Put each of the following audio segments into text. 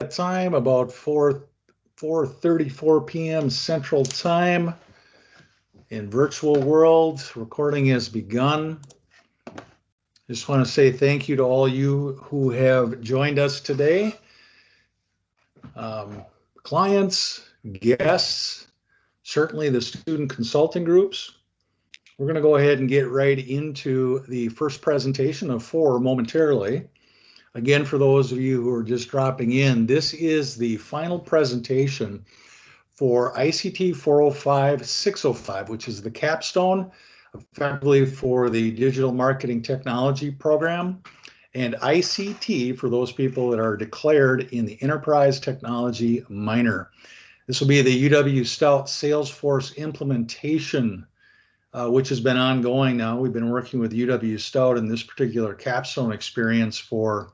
time, about 4:34 p.m. Central Time in virtual world. Recording has begun. Just want to say thank you to all you who have joined us today. Clients, guests, certainly the student consulting groups. We're going to go ahead and get right into the first presentation of 4 momentarily. Again, for those of you who are just dropping in, this is the final presentation for ICT 405-605, which is the Capstone, effectively for the Digital Marketing Technology Program, and ICT for those people that are declared in the Enterprise Technology minor. This will be the UW Stout Salesforce implementation, which has been ongoing now. We've been working with UW Stout in this particular Capstone experience for,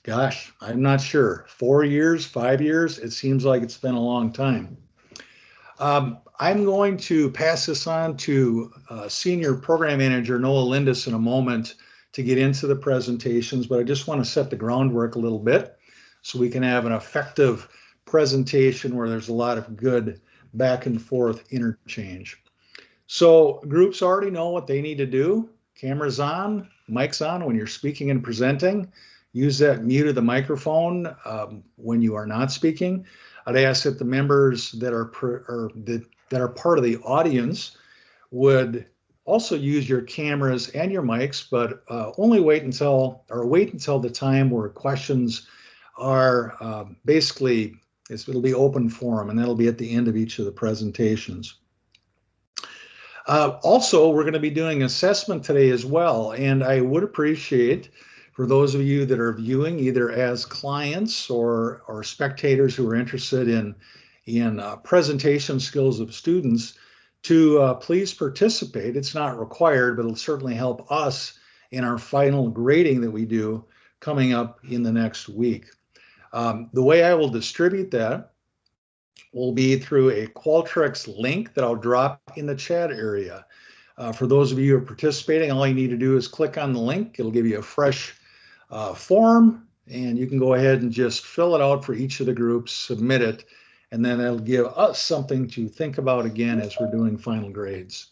gosh, I'm not sure, 4 years, 5 years. It seems like it's been a long time. I'm going to pass this on to Senior Program Manager Noah Lindis in a moment to get into the presentations, but I just want to set the groundwork a little bit so we can have an effective presentation where there's a lot of good back and forth interchange. So groups already know what they need to do. Cameras on, mics on when you're speaking and presenting. Use that mute of the microphone when you are not speaking. I'd ask that the members that are part of the audience would also use your cameras and your mics, but only wait until the time where questions are it'll be open forum, and that'll be at the end of each of the presentations. Also, we're going to be doing assessment today as well, and I would appreciate for those of you that are viewing either as clients or spectators who are interested in presentation skills of students to please participate. It's not required, but it'll certainly help us in our final grading that we do coming up in the next week. The way I will distribute that will be through a Qualtrics link that I'll drop in the chat area. For those of you who are participating, all you need to do is click on the link. It'll give you a fresh form, and you can go ahead and just fill it out for each of the groups, submit it, and then it'll give us something to think about again as we're doing final grades.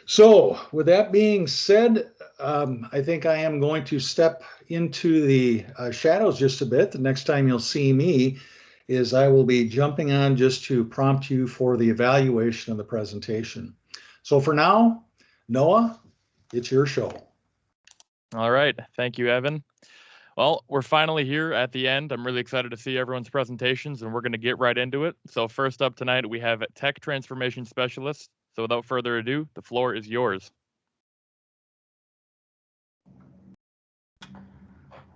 So with that being said, I think I am going to step into the shadows just a bit. The next time you'll see me is I will be jumping on just to prompt you for the evaluation of the presentation. So for now, Noah, it's your show. All right. Thank you, Evan. Well, we're finally here at the end. I'm really excited to see everyone's presentations, and we're going to get right into it. So first up tonight, we have Tech Transformation Specialist. So without further ado, the floor is yours.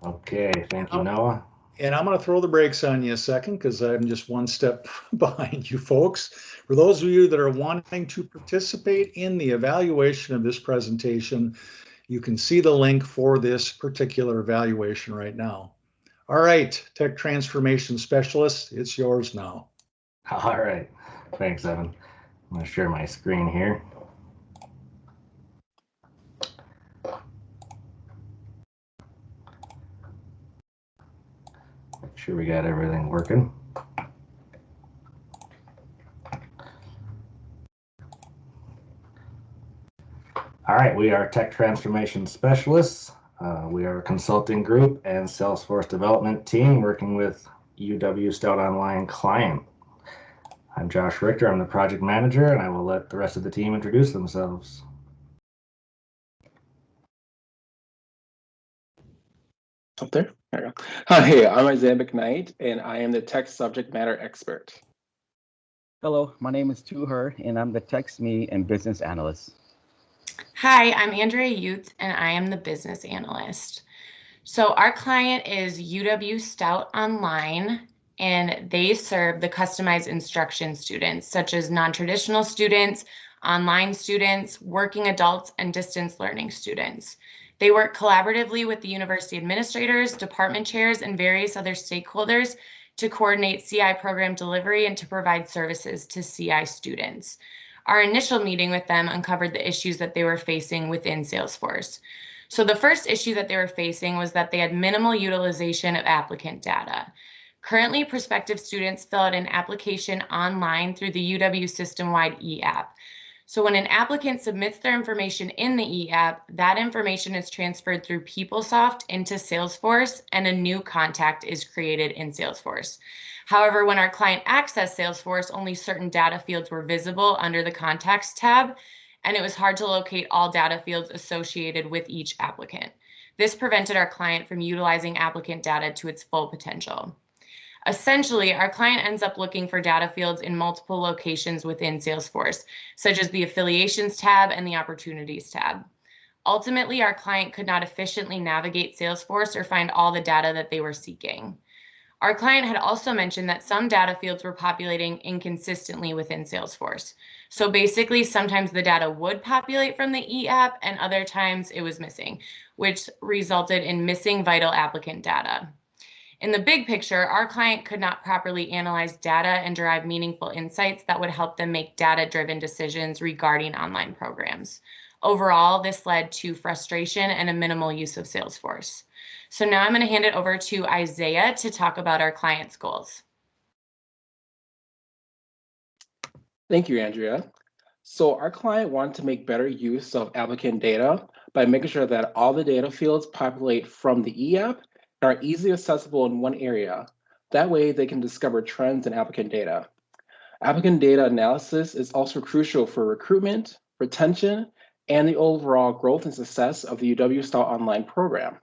Okay, thank you, Noah. And I'm going to throw the brakes on you a second because I'm just one step behind you folks. For those of you that are wanting to participate in the evaluation of this presentation, you can see the link for this particular evaluation right now. All right, Tech Transformation Specialist, it's yours now. All right, thanks, Evan. I'm going to share my screen here. Make sure we got everything working. All right, we are Tech Transformation Specialists. We are a consulting group and Salesforce development team working with UW Stout Online client. I'm Josh Richter, I'm the project manager, and I will let the rest of the team introduce themselves. Up there? There you go. Hi, I'm Isaiah McKnight, and I am the tech subject matter expert. Hello, my name is Her, and I'm the tech SME and business analyst. Hi, I'm Andrea Utes, and I am the business analyst. So our client is UW Stout Online, and they serve the customized instruction students, such as non-traditional students, online students, working adults, and distance learning students. They work collaboratively with the university administrators, department chairs, and various other stakeholders to coordinate CI program delivery and to provide services to CI students. Our initial meeting with them uncovered the issues that they were facing within Salesforce. So the first issue that they were facing was that they had minimal utilization of applicant data. Currently, prospective students fill out an application online through the UW system-wide e-app. So when an applicant submits their information in the e-app, that information is transferred through PeopleSoft into Salesforce, and a new contact is created in Salesforce. However, when our client accessed Salesforce, only certain data fields were visible under the Contacts tab, and it was hard to locate all data fields associated with each applicant. This prevented our client from utilizing applicant data to its full potential. Essentially, our client ends up looking for data fields in multiple locations within Salesforce, such as the Affiliations tab and the Opportunities tab. Ultimately, our client could not efficiently navigate Salesforce or find all the data that they were seeking. Our client had also mentioned that some data fields were populating inconsistently within Salesforce. So basically, sometimes the data would populate from the e-app and other times it was missing, which resulted in missing vital applicant data. In the big picture, our client could not properly analyze data and derive meaningful insights that would help them make data-driven decisions regarding online programs. Overall, this led to frustration and a minimal use of Salesforce. So now I'm going to hand it over to Isaiah to talk about our client's goals. Thank you, Andrea. So our client wanted to make better use of applicant data by making sure that all the data fields populate from the e-app and are easily accessible in one area. That way they can discover trends in applicant data. Applicant data analysis is also crucial for recruitment, retention, and the overall growth and success of the UW Stout online program.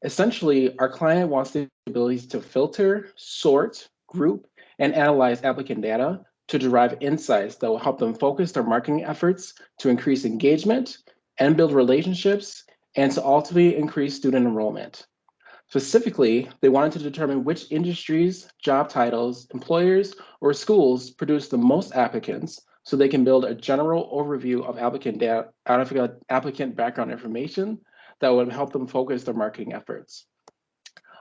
Essentially, our client wants the ability to filter, sort, group, and analyze applicant data to derive insights that will help them focus their marketing efforts to increase engagement and build relationships, and to ultimately increase student enrollment. Specifically, they wanted to determine which industries, job titles, employers, or schools produce the most applicants so they can build a general overview of applicant background information that would help them focus their marketing efforts.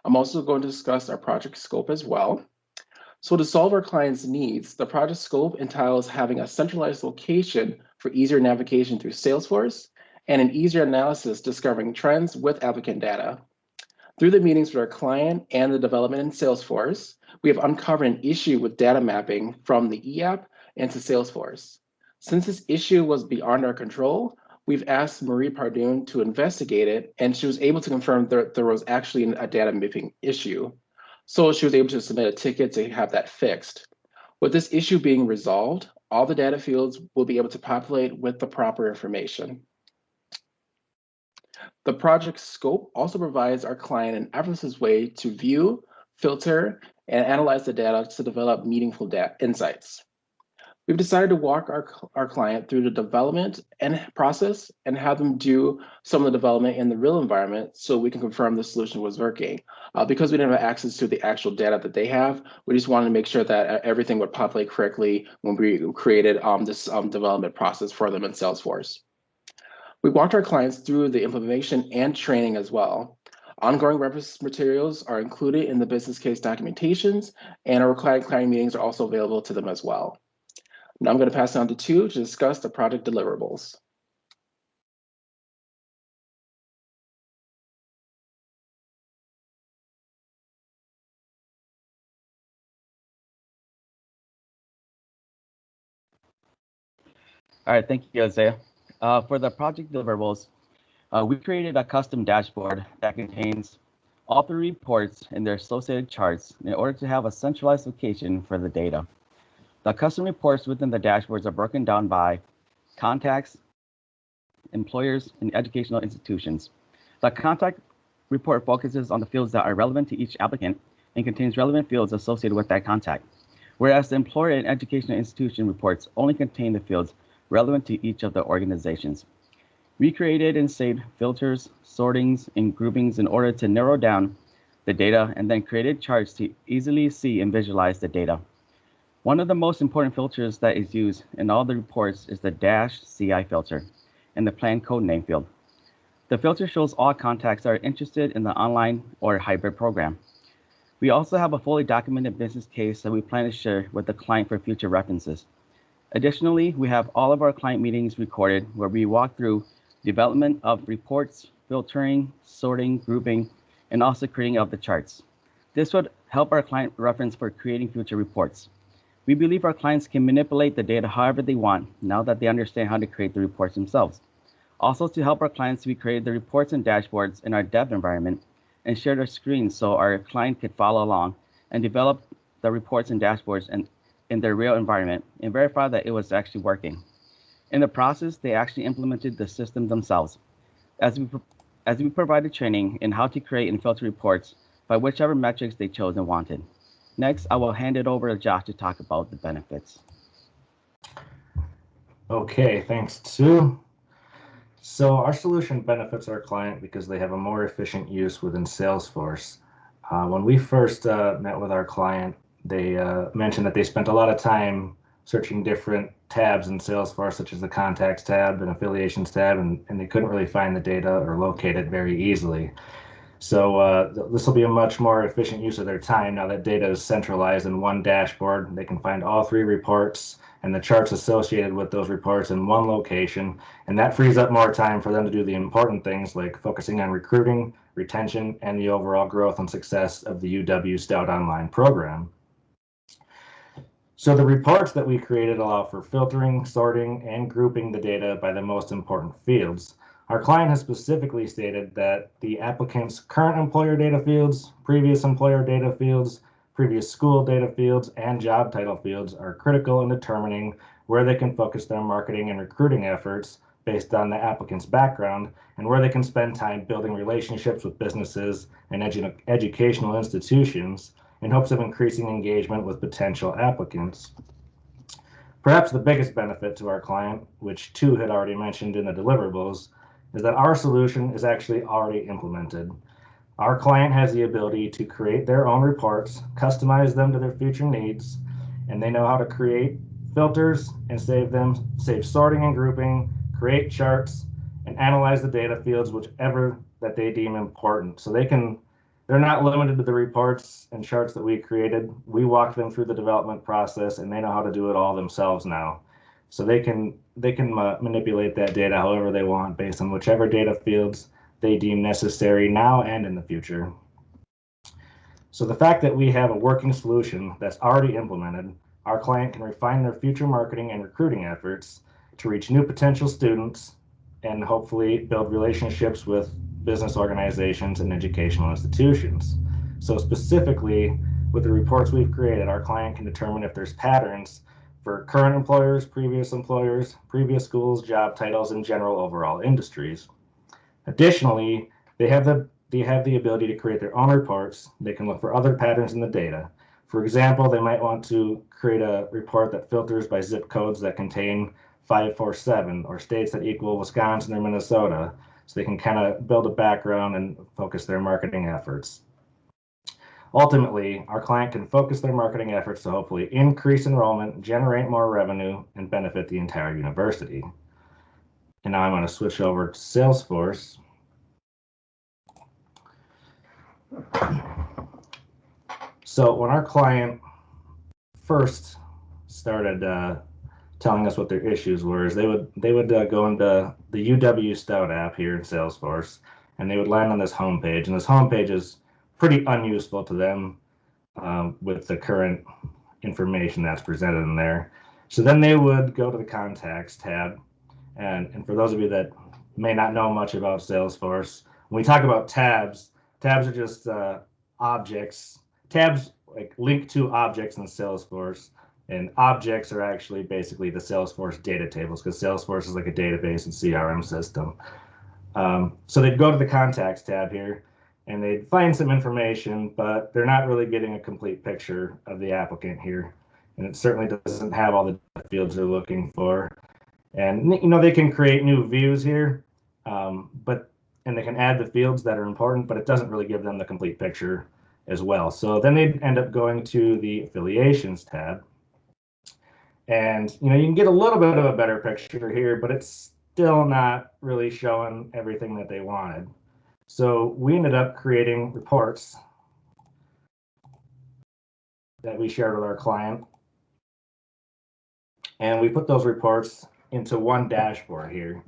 I'm also going to discuss our project scope as well. So to solve our clients' needs, the project scope entails having a centralized location for easier navigation through Salesforce and an easier analysis discovering trends with applicant data. Through the meetings with our client and the development in Salesforce, we have uncovered an issue with data mapping from the e-app into Salesforce. Since this issue was beyond our control, we've asked Marie Pardoon to investigate it, and she was able to confirm that there was actually a data mapping issue. So she was able to submit a ticket to have that fixed. With this issue being resolved, all the data fields will be able to populate with the proper information. The project scope also provides our client an effortless way to view, filter, and analyze the data to develop meaningful insights. We've decided to walk our client through the development and process and have them do some of the development in the real environment so we can confirm the solution was working. Because we didn't have access to the actual data that they have, we just wanted to make sure that everything would populate correctly when we created this development process for them in Salesforce. We walked our clients through the implementation and training as well. Ongoing reference materials are included in the business case documentations, and our client meetings are also available to them as well. Now I'm going to pass it on to Tu to discuss the project deliverables. All right, thank you, Isaiah. For the project deliverables, we created a custom dashboard that contains all three reports and their associated charts in order to have a centralized location for the data. The custom reports within the dashboards are broken down by contacts, employers, and educational institutions. The contact report focuses on the fields that are relevant to each applicant and contains relevant fields associated with that contact, whereas the employer and educational institution reports only contain the fields relevant to each of the organizations. We created and saved filters, sortings, and groupings in order to narrow down the data, and then created charts to easily see and visualize the data. One of the most important filters that is used in all the reports is the -CI filter in the plan code name field. The filter shows all contacts that are interested in the online or hybrid program. We also have a fully documented business case that we plan to share with the client for future references. Additionally, we have all of our client meetings recorded where we walk through development of reports, filtering, sorting, grouping, and also creating of the charts. This would help our client reference for creating future reports. We believe our clients can manipulate the data however they want now that they understand how to create the reports themselves. Also, to help our clients, we created the reports and dashboards in our dev environment and shared our screens so our client could follow along and develop the reports and dashboards in their real environment and verify that it was actually working. In the process, they actually implemented the system themselves, as we provided training in how to create and filter reports by whichever metrics they chose and wanted. Next, I will hand it over to Josh to talk about the benefits. Okay, thanks, Sue. So our solution benefits our client because they have a more efficient use within Salesforce. When we first met with our client, they mentioned that they spent a lot of time searching different tabs in Salesforce, such as the contacts tab and affiliations tab, and they couldn't really find the data or locate it very easily. So this will be a much more efficient use of their time now that data is centralized in one dashboard. They can find all 3 reports and the charts associated with those reports in one location, and that frees up more time for them to do the important things like focusing on recruiting, retention, and the overall growth and success of the UW Stout Online program. So the reports that we created allow for filtering, sorting, and grouping the data by the most important fields. Our client has specifically stated that the applicant's current employer data fields, previous employer data fields, previous school data fields, and job title fields are critical in determining where they can focus their marketing and recruiting efforts based on the applicant's background and where they can spend time building relationships with businesses and educational institutions in hopes of increasing engagement with potential applicants. Perhaps the biggest benefit to our client, which Tu had already mentioned in the deliverables, is that our solution is actually already implemented. Our client has the ability to create their own reports, customize them to their future needs, and they know how to create filters and save sorting and grouping, create charts, and analyze the data fields, whichever that they deem important. So they're not limited to the reports and charts that we created. We walk them through the development process, and they know how to do it all themselves now. So they can manipulate that data however they want based on whichever data fields they deem necessary now and in the future. So the fact that we have a working solution that's already implemented, our client can refine their future marketing and recruiting efforts to reach new potential students and hopefully build relationships with business organizations and educational institutions. So specifically, with the reports we've created, our client can determine if there's patterns for current employers, previous schools, job titles, and general overall industries. Additionally, they have the ability to create their own reports. They can look for other patterns in the data. For example, they might want to create a report that filters by zip codes that contain 547 or states that equal Wisconsin or Minnesota, so they can kind of build a background and focus their marketing efforts. Ultimately, our client can focus their marketing efforts to hopefully increase enrollment, generate more revenue, and benefit the entire university. And now I'm going to switch over to Salesforce. So when our client first started telling us what their issues were, is they would go into the UW Stout app here in Salesforce, and they would land on this homepage, and this homepage is pretty unuseful to them with the current information that's presented in there. So then they would go to the contacts tab, and for those of you that may not know much about Salesforce, when we talk about tabs are just objects. Tabs like link to objects in Salesforce, and objects are actually basically the Salesforce data tables, because Salesforce is like a database and CRM system. So they'd go to the contacts tab here, and they'd find some information, but they're not really getting a complete picture of the applicant here. And it certainly doesn't have all the fields they're looking for. And they can create new views here, and they can add the fields that are important, but it doesn't really give them the complete picture as well. So then they'd end up going to the affiliations tab. And you can get a little bit of a better picture here, but it's still not really showing everything that they wanted. So we ended up creating reports that we shared with our client. And we put those reports into one dashboard here.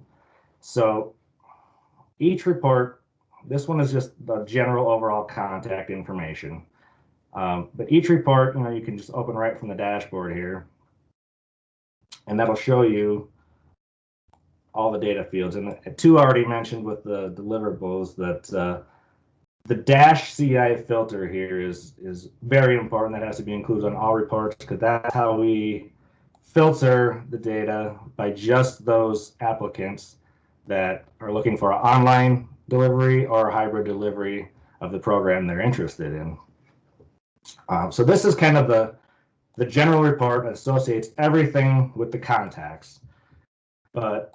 So each report, this one is just the general overall contact information. But each report, you can just open right from the dashboard here, and that'll show you all the data fields. And two already mentioned with the deliverables that the dash CI filter here is very important. That has to be included on all reports, because that's how we filter the data by just those applicants that are looking for an online delivery or a hybrid delivery of the program they're interested in. So this is kind of the general report that associates everything with the contacts. But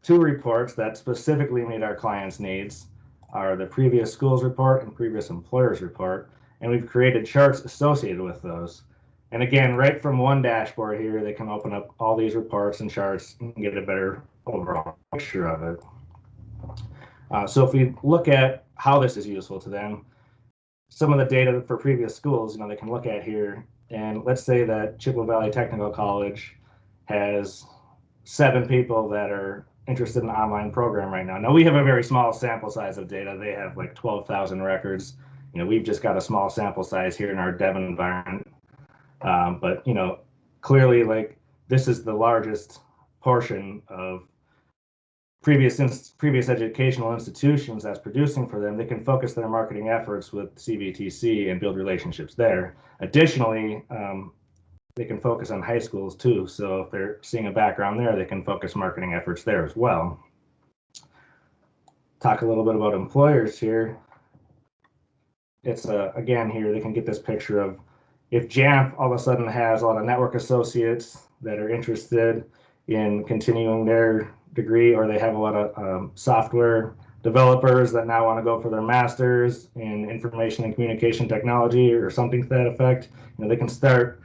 two reports that specifically meet our clients' needs are the previous schools report and previous employers report, and we've created charts associated with those. And again, right from one dashboard here, they can open up all these reports and charts and get a better overall picture of it. So if we look at how this is useful to them, some of the data for previous schools, they can look at here. And let's say that Chippewa Valley Technical College has 7 people that are interested in an online program right now. Now, we have a very small sample size of data. They have like 12,000 records. We've just got a small sample size here in our dev environment. But clearly, like, this is the largest portion of previous educational institutions that's producing for them. They can focus their marketing efforts with CVTC and build relationships there. Additionally, they can focus on high schools too. So if they're seeing a background there, they can focus marketing efforts there as well. Talk a little bit about employers here. It's again here, they can get this picture of if Jamf all of a sudden has a lot of network associates that are interested in continuing their degree, or they have a lot of software developers that now want to go for their masters in information and communication technology or something to that effect, they can start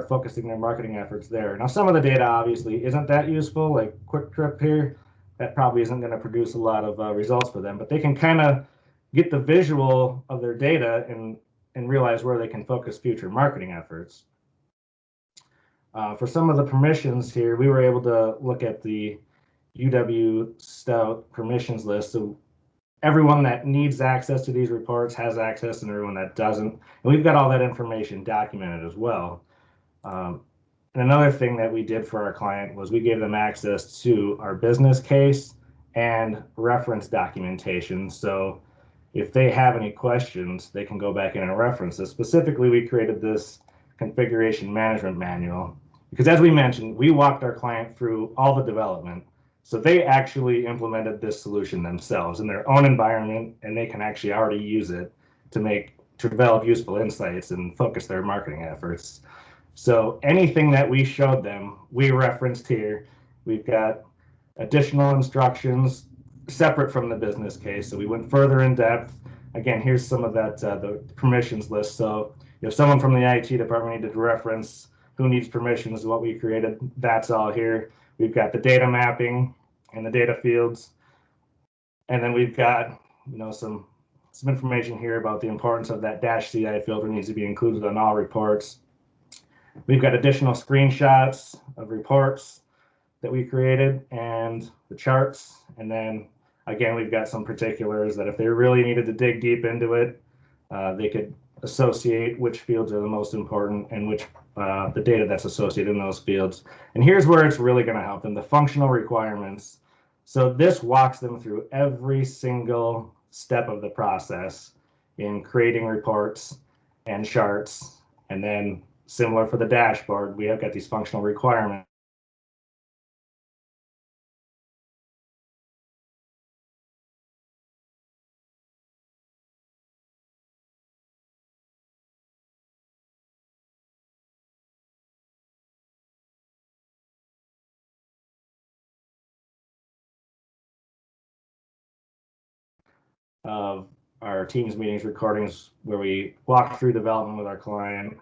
focusing their marketing efforts there. Now, some of the data obviously isn't that useful, like Quick Trip here, that probably isn't going to produce a lot of results for them, but they can kind of get the visual of their data and realize where they can focus future marketing efforts. For some of the permissions here, we were able to look at the UW Stout permissions list. So everyone that needs access to these reports has access, and everyone that doesn't. And we've got all that information documented as well. And another thing that we did for our client was we gave them access to our business case and reference documentation. So if they have any questions, they can go back in and reference this. Specifically, we created this configuration management manual because, as we mentioned, we walked our client through all the development. So they actually implemented this solution themselves in their own environment, and they can actually already use it to develop useful insights and focus their marketing efforts. So anything that we showed them, we referenced here. We've got additional instructions separate from the business case. So we went further in depth. Again, here's some of that, the permissions list. So if someone from the IT department needed to reference who needs permissions, what we created, that's all here. We've got the data mapping and the data fields. And then we've got, some information here about the importance of that -CI filter needs to be included on all reports. We've got additional screenshots of reports that we created and the charts. And then again, we've got some particulars that if they really needed to dig deep into it, they could associate which fields are the most important and which the data that's associated in those fields. And here's where it's really going to help them, the functional requirements. So this walks them through every single step of the process in creating reports and charts. And then similar for the dashboard, we have got these functional requirements. Of our Teams meetings recordings where we walk through development with our client,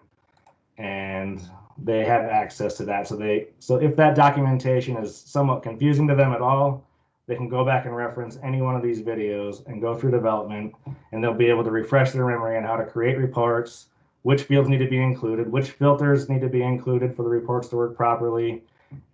and they have access to that. So if that documentation is somewhat confusing to them at all, they can go back and reference any one of these videos and go through development, and they'll be able to refresh their memory on how to create reports, which fields need to be included, which filters need to be included for the reports to work properly.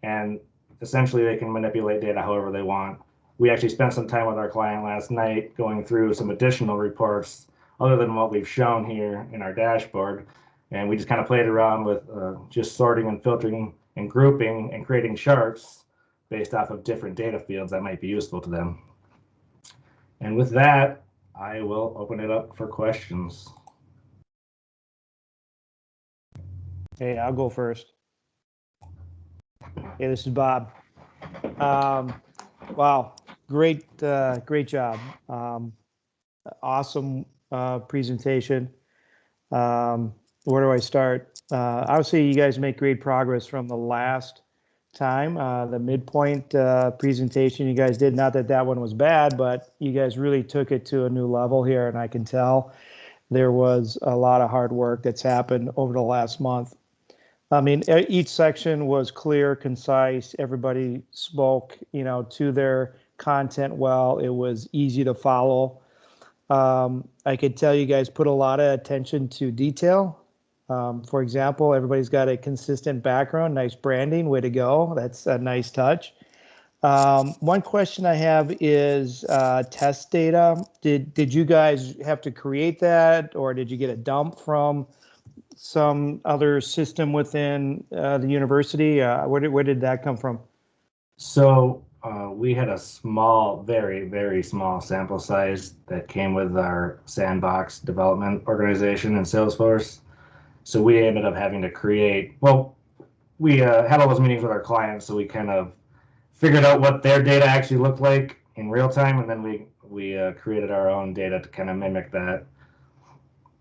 And essentially they can manipulate data however they want. We actually spent some time with our client last night going through some additional reports other than what we've shown here in our dashboard. And we just kind of played around with just sorting and filtering and grouping and creating charts based off of different data fields that might be useful to them. And with that, I will open it up for questions. Hey, I'll go first. Hey, this is Bob. Wow, great job. Awesome presentation. Where do I start? Obviously, you guys make great progress from the last time. The midpoint presentation you guys did, not that that one was bad, but you guys really took it to a new level here, and I can tell there was a lot of hard work that's happened over the last month. I mean, each section was clear, concise. Everybody spoke, to their content well. It was easy to follow. I could tell you guys put a lot of attention to detail. For example, everybody's got a consistent background, nice branding, way to go. That's a nice touch. One question I have is test data. Did you guys have to create that, or did you get a dump from some other system within the university? Where did that come from? So we had a small, very, very small sample size that came with our sandbox development organization in Salesforce. So we ended up having to create, well, we had all those meetings with our clients, so we kind of figured out what their data actually looked like in real time, and then we created our own data to kind of mimic that.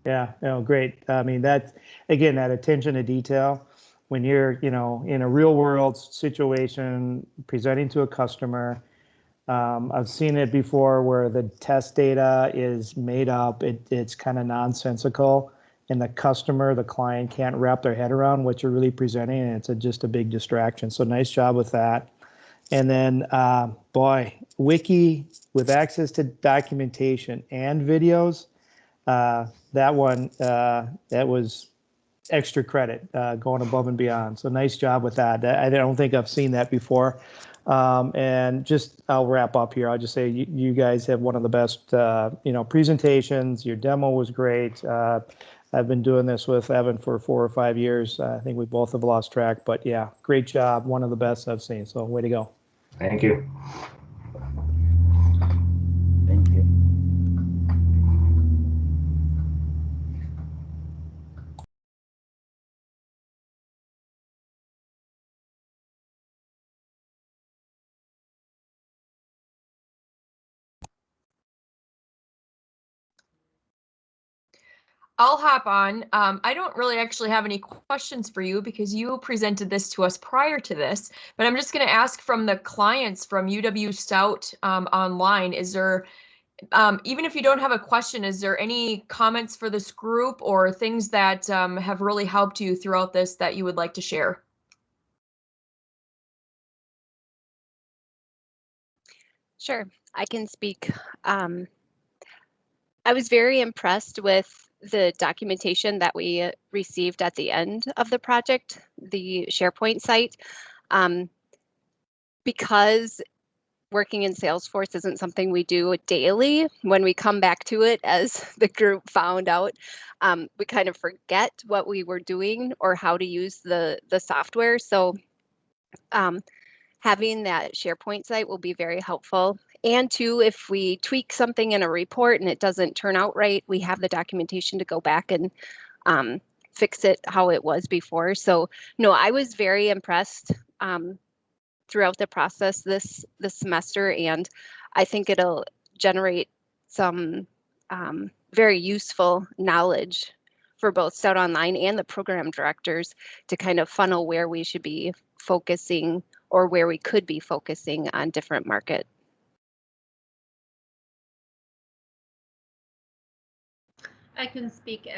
Yeah, great. I mean, that's, again, that attention to detail. When you're, in a real world situation, presenting to a customer, I've seen it before where the test data is made up. It's kind of nonsensical, and the client can't wrap their head around what you're really presenting, and it's just a big distraction. So nice job with that. And then, boy, Wiki with access to documentation and videos. That one, that was extra credit, going above and beyond. So nice job with that. I don't think I've seen that before. And just, I'll wrap up here. I'll just say you guys have one of the best, presentations. Your demo was great. I've been doing this with Evan for 4 or 5 years. I think we both have lost track, but yeah, great job. One of the best I've seen. So way to go. Thank you. Thank you. I'll hop on. I don't really actually have any questions for you because you presented this to us prior to this, but I'm just going to ask from the clients from UW Stout online, is there, even if you don't have a question, is there any comments for this group or things that have really helped you throughout this that you would like to share? Sure, I can speak. I was very impressed with the documentation that we received at the end of the project, the SharePoint site, because working in Salesforce isn't something we do daily. When we come back to it, as the group found out, we kind of forget what we were doing or how to use the software. So having that SharePoint site will be very helpful. And two, if we tweak something in a report and it doesn't turn out right, we have the documentation to go back and fix it how it was before. So no, I was very impressed throughout the process this semester, and I think it'll generate some very useful knowledge for both Stout Online and the program directors to kind of funnel where we should be focusing or where we could be focusing on different market. I can speak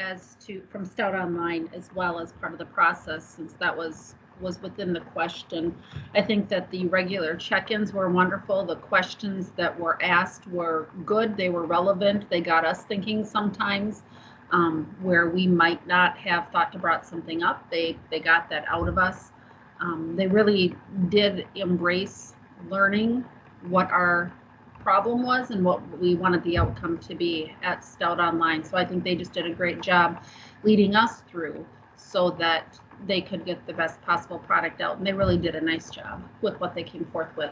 from Stout Online as well as part of the process, since that was within the question. I think that the regular check-ins were wonderful. The questions that were asked were good. They were relevant. They got us thinking sometimes where we might not have thought to brought something up. They got that out of us. They really did embrace learning what our problem was and what we wanted the outcome to be at Stout Online. So I think they just did a great job leading us through so that they could get the best possible product out. And they really did a nice job with what they came forth with.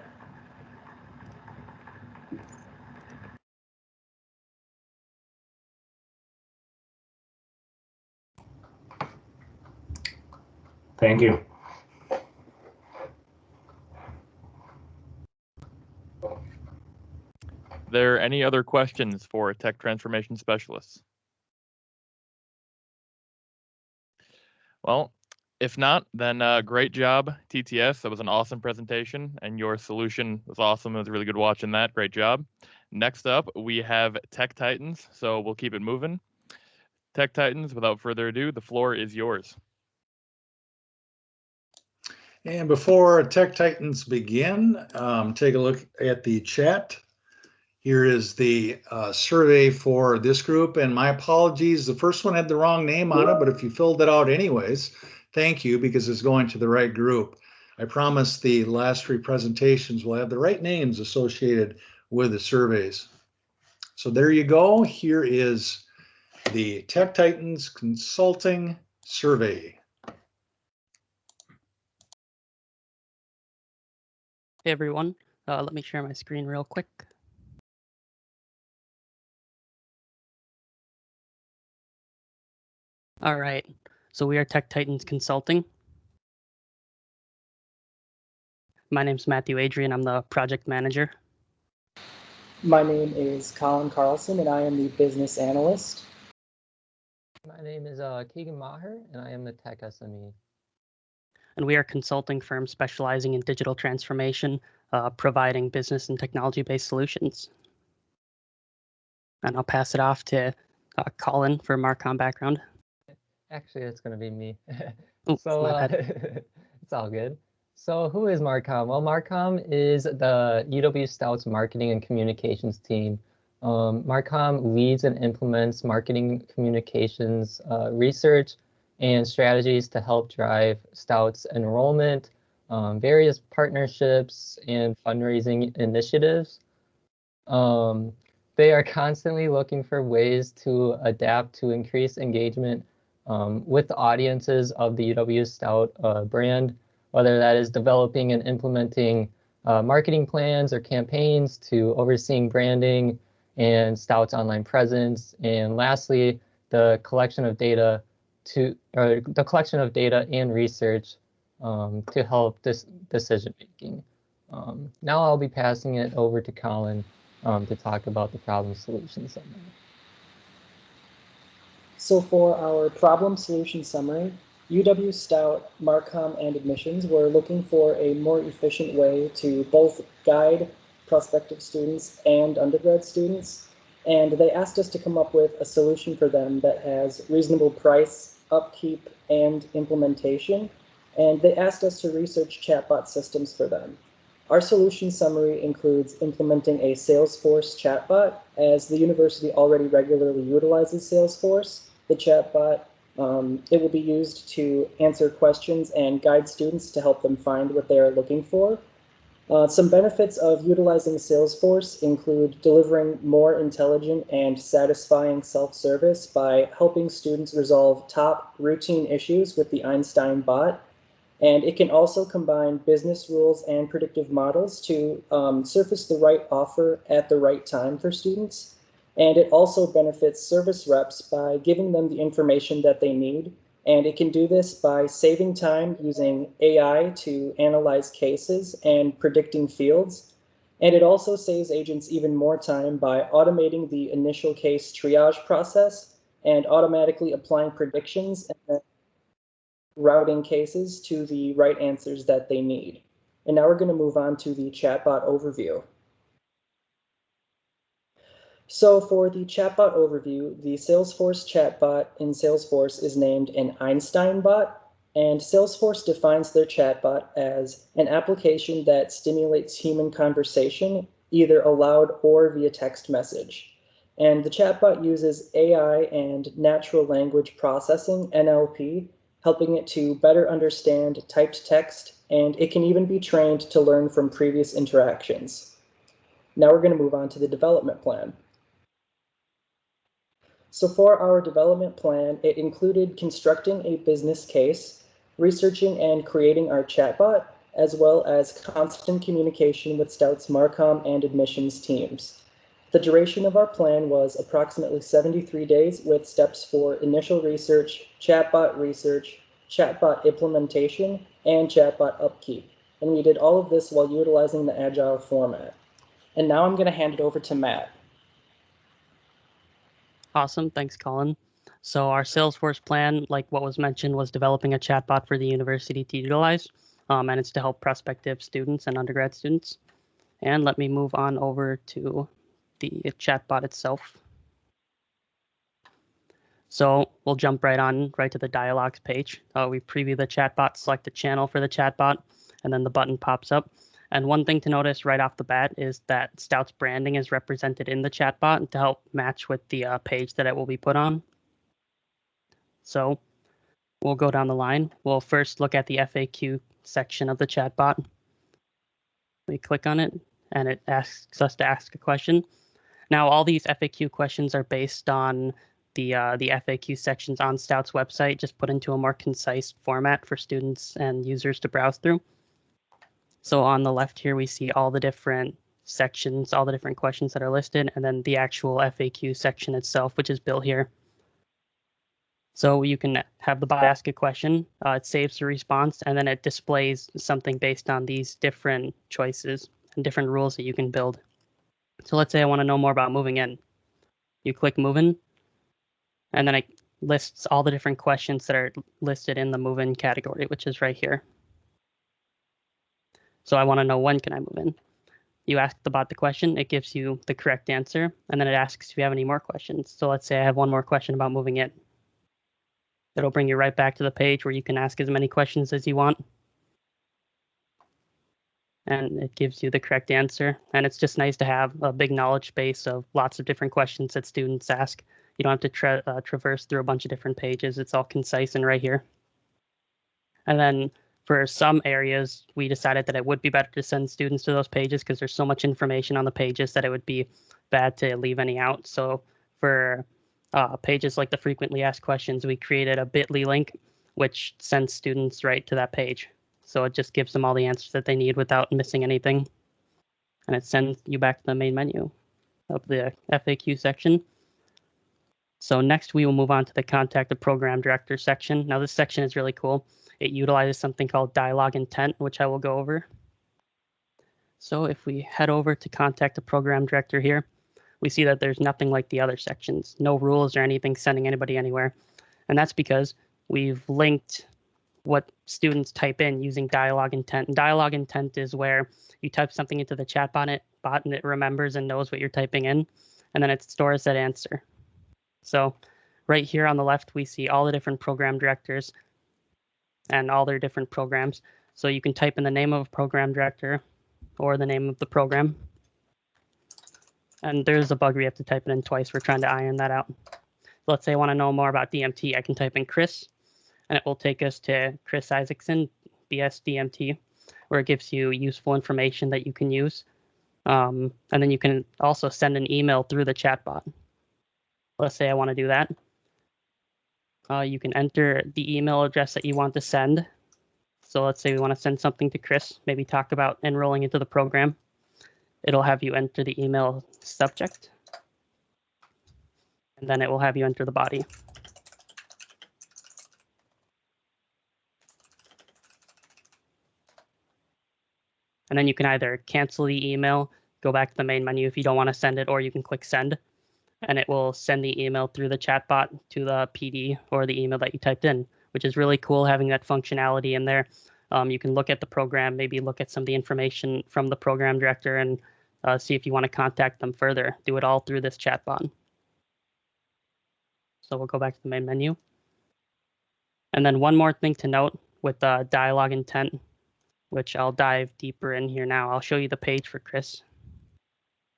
Thank you. There any other questions for tech transformation specialists? Well, if not, then great job, TTS. That was an awesome presentation, and your solution was awesome. It was really good watching that. Great job. Next up, we have Tech Titans, so we'll keep it moving. Tech Titans, without further ado, the floor is yours. And before Tech Titans begin, take a look at the chat. Here is the survey for this group, and my apologies, the first one had the wrong name on it, but if you filled it out anyways, thank you, because it's going to the right group. I promise the last three presentations will have the right names associated with the surveys. So there you go. Here is the Tech Titans Consulting Survey. Hey everyone, let me share my screen real quick. All right, so we are Tech Titans Consulting. My name's Matthew Adrian, I'm the project manager. My name is Colin Carlson and I am the business analyst. My name is Keegan Maher and I am the tech SME. And we are a consulting firm specializing in digital transformation, providing business and technology-based solutions. And I'll pass it off to Colin for Marcom background. Actually, it's going to be me. Oops, so it's all good. So who is Marcom? Well, Marcom is the UW Stout's marketing and communications team. Marcom leads and implements marketing communications research and strategies to help drive Stout's enrollment, various partnerships, and fundraising initiatives. They are constantly looking for ways to adapt to increase engagement with the audiences of the UW Stout brand, whether that is developing and implementing marketing plans or campaigns to overseeing branding and Stout's online presence, and lastly, the collection of data and research to help this decision making. Now I'll be passing it over to Colin to talk about the problem solution summary. So for our problem solution summary, UW Stout, Marcom, and admissions were looking for a more efficient way to both guide prospective students and undergrad students, and they asked us to come up with a solution for them that has reasonable price, upkeep, and implementation, and they asked us to research chatbot systems for them. Our solution summary includes implementing a Salesforce chatbot, as the university already regularly utilizes Salesforce. The chatbot, it will be used to answer questions and guide students to help them find what they are looking for. Some benefits of utilizing Salesforce include delivering more intelligent and satisfying self-service by helping students resolve top routine issues with the Einstein bot. And it can also combine business rules and predictive models to surface the right offer at the right time for students. And it also benefits service reps by giving them the information that they need. And it can do this by saving time using AI to analyze cases and predicting fields. And it also saves agents even more time by automating the initial case triage process and automatically applying predictions and then routing cases to the right answers that they need. And now we're going to move on to the chatbot overview. So for the chatbot overview, the Salesforce chatbot in Salesforce is named an Einstein bot, and Salesforce defines their chatbot as an application that stimulates human conversation, either aloud or via text message. And the chatbot uses AI and natural language processing, NLP, helping it to better understand typed text, and it can even be trained to learn from previous interactions. Now we're going to move on to the development plan. So for our development plan, it included constructing a business case, researching and creating our chatbot, as well as constant communication with Stout's Marcom and admissions teams. The duration of our plan was approximately 73 days, with steps for initial research, chatbot implementation, and chatbot upkeep. And we did all of this while utilizing the Agile format. And now I'm going to hand it over to Matt. Awesome. Thanks, Colin. So our Salesforce plan, like what was mentioned, was developing a chatbot for the university to utilize, and it's to help prospective students and undergrad students. And let me move on over to the chatbot itself. So we'll jump right to the dialogues page. We preview the chatbot, select the channel for the chatbot, and then the button pops up. And one thing to notice right off the bat is that Stout's branding is represented in the chatbot to help match with the page that it will be put on. So we'll go down the line. We'll first look at the FAQ section of the chatbot. We click on it, and it asks us to ask a question. Now, all these FAQ questions are based on the FAQ sections on Stout's website, just put into a more concise format for students and users to browse through. So on the left here, we see all the different sections, all the different questions that are listed, and then the actual FAQ section itself, which is built here. So you can have the bot ask a question, it saves the response, and then it displays something based on these different choices and different rules that you can build. So let's say I want to know more about moving in. You click move in, and then it lists all the different questions that are listed in the move in category, which is right here. So I want to know, when can I move in? You ask the bot the question, it gives you the correct answer, and then it asks if you have any more questions. So let's say I have one more question about moving in. It'll bring you right back to the page where you can ask as many questions as you want. And it gives you the correct answer. And it's just nice to have a big knowledge base of lots of different questions that students ask. You don't have to traverse through a bunch of different pages. It's all concise and right here. And then for some areas, we decided that it would be better to send students to those pages because there's so much information on the pages that it would be bad to leave any out. So for pages like the frequently asked questions, we created a bit.ly link, which sends students right to that page. So it just gives them all the answers that they need without missing anything. And it sends you back to the main menu of the FAQ section. So next we will move on to the Contact the Program Director section. Now this section is really cool. It utilizes something called dialogue intent, which I will go over. So if we head over to Contact the Program Director here, we see that there's nothing like the other sections, no rules or anything sending anybody anywhere. And that's because we've linked what students type in using dialogue intent. And dialogue intent is where you type something into the chat bot and it remembers and knows what you're typing in, and then it stores that answer. So right here on the left, we see all the different program directors and all their different programs. So you can type in the name of a program director or the name of the program. And there's a bug where you have to type it in twice. We're trying to iron that out. Let's say I want to know more about DMT. I can type in Chris, and it will take us to Chris Isaacson, BS DMT, where it gives you useful information that you can use. And then you can also send an email through the chatbot. Let's say I want to do that. You can enter the email address that you want to send. So let's say we want to send something to Chris, maybe talk about enrolling into the program. It'll have you enter the email subject, and then it will have you enter the body. And then you can either cancel the email, go back to the main menu if you don't want to send it, or you can click send, and it will send the email through the chatbot to the PD or the email that you typed in, which is really cool having that functionality in there. You can look at the program, maybe look at some of the information from the program director and see if you want to contact them further. Do it all through this chatbot. So we'll go back to the main menu. And then one more thing to note with dialogue intent, which I'll dive deeper in here now. I'll show you the page for Chris,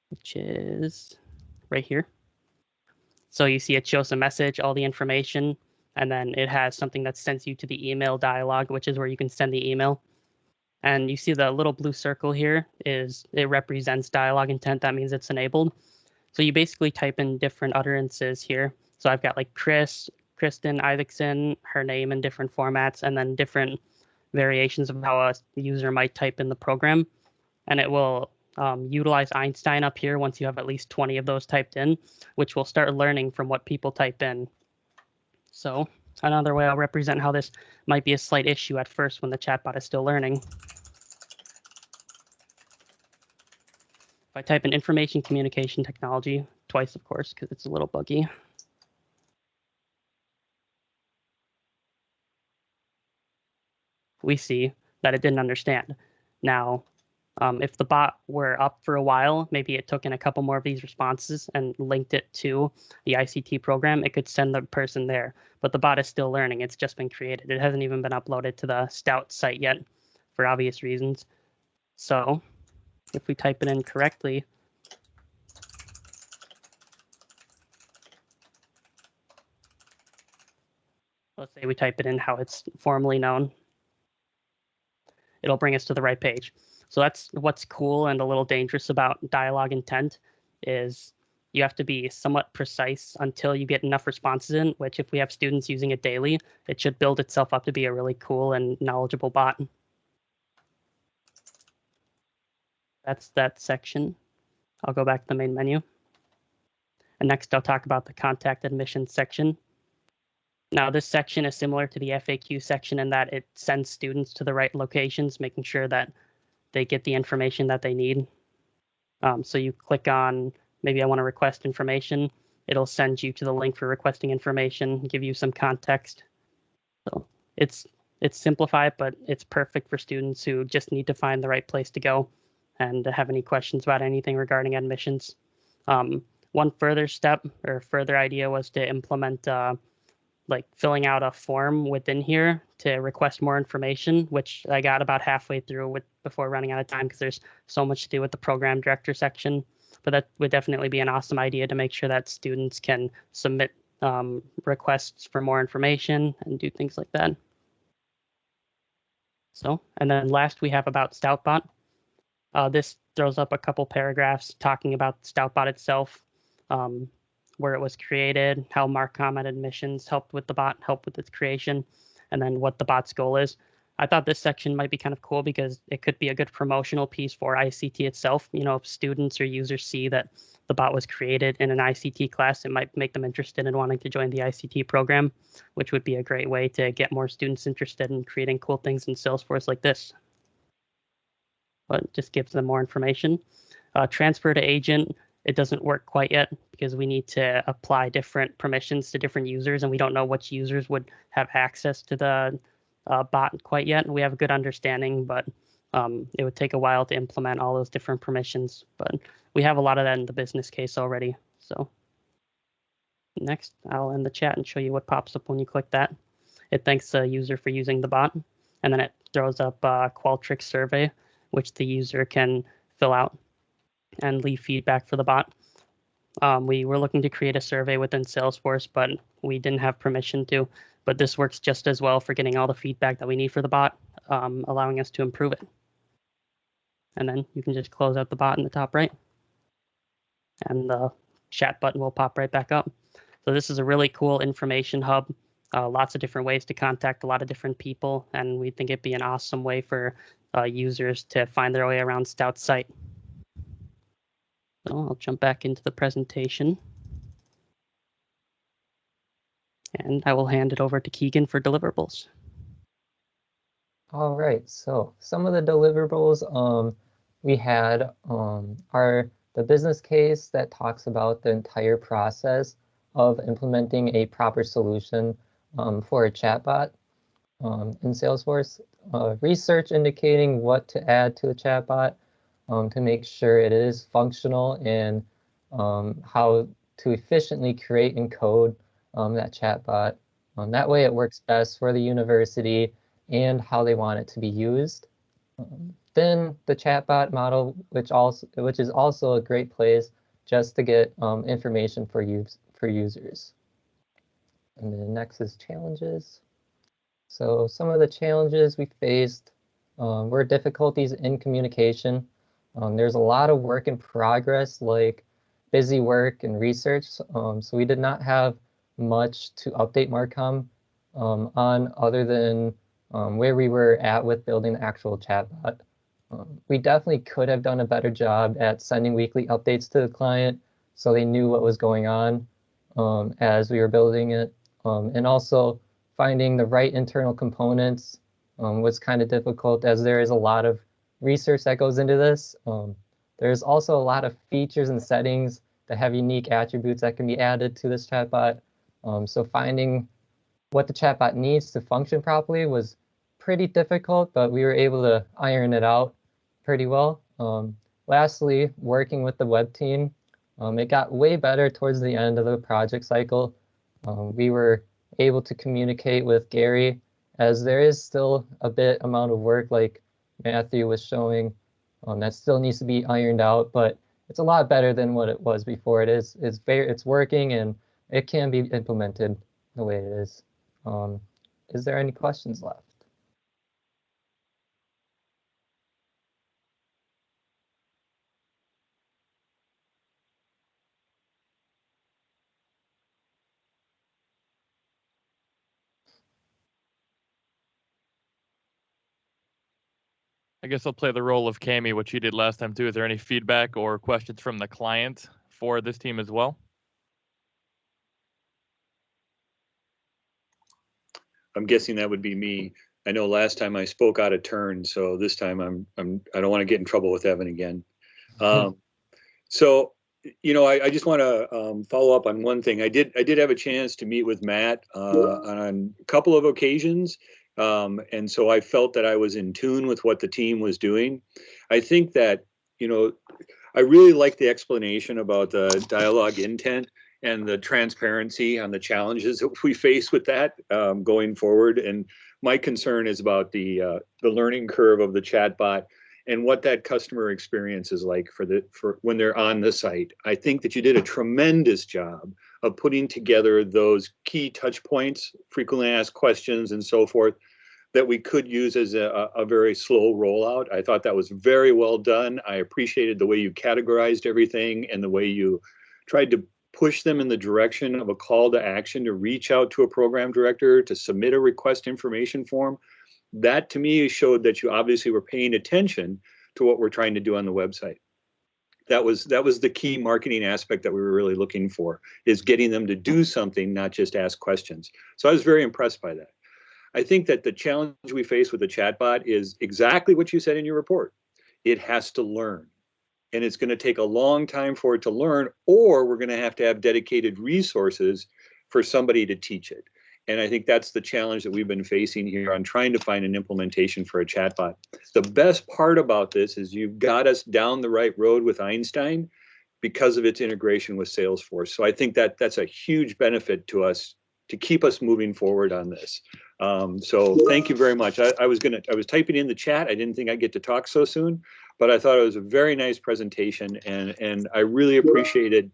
which is right here. So you see it shows the message, all the information, and then it has something that sends you to the email dialog, which is where you can send the email. And you see the little blue circle here it represents dialogue intent. That means it's enabled. So you basically type in different utterances here. So I've got like Chris, Kristen, Isaacson, her name in different formats, and then different variations of how a user might type in the program. And it will utilize Einstein up here once you have at least 20 of those typed in, which will start learning from what people type in. So another way I'll represent how this might be a slight issue at first when the chatbot is still learning. If I type in information communication technology, twice of course, because it's a little buggy. We see that it didn't understand. Now, if the bot were up for a while, maybe it took in a couple more of these responses and linked it to the ICT program, it could send the person there. But the bot is still learning. It's just been created. It hasn't even been uploaded to the Stout site yet for obvious reasons. So if we type it in correctly, let's say we type it in how it's formally known, it'll bring us to the right page. So that's what's cool and a little dangerous about dialogue intent is you have to be somewhat precise until you get enough responses in, which if we have students using it daily, it should build itself up to be a really cool and knowledgeable bot. That's that section. I'll go back to the main menu. And next I'll talk about the contact admissions section. Now this section is similar to the FAQ section in that it sends students to the right locations, making sure that they get the information that they need. So you click on, maybe I want to request information. It'll send you to the link for requesting information, give you some context. So it's simplified, but it's perfect for students who just need to find the right place to go and have any questions about anything regarding admissions. One further step or further idea was to implement like filling out a form within here to request more information, which I got about halfway through before running out of time because there's so much to do with the program director section. But that would definitely be an awesome idea to make sure that students can submit requests for more information and do things like that. So, and then last we have about StoutBot. This throws up a couple paragraphs talking about StoutBot itself, where it was created, how Marcom at admissions helped with the bot, helped with its creation, and then what the bot's goal is. I thought this section might be kind of cool because it could be a good promotional piece for ICT itself. You know, if students or users see that the bot was created in an ICT class, it might make them interested in wanting to join the ICT program, which would be a great way to get more students interested in creating cool things in Salesforce like this. But it just gives them more information. Transfer to agent, it doesn't work quite yet because we need to apply different permissions to different users, and we don't know which users would have access to the bot quite yet. We have a good understanding, but it would take a while to implement all those different permissions. But we have a lot of that in the business case already. So next, I'll end the chat and show you what pops up when you click that. It thanks the user for using the bot, and then it throws up a Qualtrics survey, which the user can fill out and leave feedback for the bot. We were looking to create a survey within Salesforce, but we didn't have permission to. But this works just as well for getting all the feedback that we need for the bot, allowing us to improve it. And then you can just close out the bot in the top right, and the chat button will pop right back up. So this is a really cool information hub. Lots of different ways to contact a lot of different people, and we think it'd be an awesome way for users to find their way around Stout's site. So I'll jump back into the presentation. And I will hand it over to Keegan for deliverables. All right, so some of the deliverables we had are the business case that talks about the entire process of implementing a proper solution for a chatbot in Salesforce. Research indicating what to add to the chatbot to make sure it is functional, and how to efficiently create and code that chatbot. That way it works best for the university and how they want it to be used. Then the chatbot model, which is also a great place just to get information for users. And then next is challenges. So some of the challenges we faced were difficulties in communication. There's a lot of work in progress, like busy work and research. So we did not have much to update Marcom on other than where we were at with building the actual chatbot. We definitely could have done a better job at sending weekly updates to the client so they knew what was going on as we were building it. And also finding the right internal components was kind of difficult, as there is a lot of research that goes into this. There's also a lot of features and settings that have unique attributes that can be added to this chatbot. So finding what the chatbot needs to function properly was pretty difficult, but we were able to iron it out pretty well. Lastly, working with the web team, it got way better towards the end of the project cycle. We were able to communicate with Gary, as there is still a bit amount of work, like Matthew was showing, that still needs to be ironed out, but it's a lot better than what it was before. It's working, and it can be implemented the way it is. Is there any questions left? I guess I'll play the role of Cami, which you did last time too. Is there any feedback or questions from the client for this team as well? I'm guessing that would be me. I know last time I spoke out of turn, so this time I don't want to get in trouble with Evan again. So, you know, I just want to follow up on one thing. I did have a chance to meet with Matt on a couple of occasions. And so I felt that I was in tune with what the team was doing. I think that, you know, I really like the explanation about the dialogue intent and the transparency on the challenges that we face with that going forward. And my concern is about the learning curve of the chatbot and what that customer experience is like for when they're on the site. I think that you did a tremendous job of putting together those key touch points, frequently asked questions and so forth, that we could use as a very slow rollout. I thought that was very well done. I appreciated the way you categorized everything and the way you tried to push them in the direction of a call to action to reach out to a program director, to submit a request information form. That to me showed that you obviously were paying attention to what we're trying to do on the website. That was the key marketing aspect that we were really looking for, is getting them to do something, not just ask questions. So I was very impressed by that. I think that the challenge we face with the chatbot is exactly what you said in your report. It has to learn, and it's going to take a long time for it to learn, or we're going to have dedicated resources for somebody to teach it. And I think that's the challenge that we've been facing here on trying to find an implementation for a chatbot. The best part about this is you've got us down the right road with Einstein because of its integration with Salesforce. So I think that that's a huge benefit to us to keep us moving forward on this. So thank you very much. I was typing in the chat. I didn't think I'd get to talk so soon, but I thought it was a very nice presentation, and I really appreciated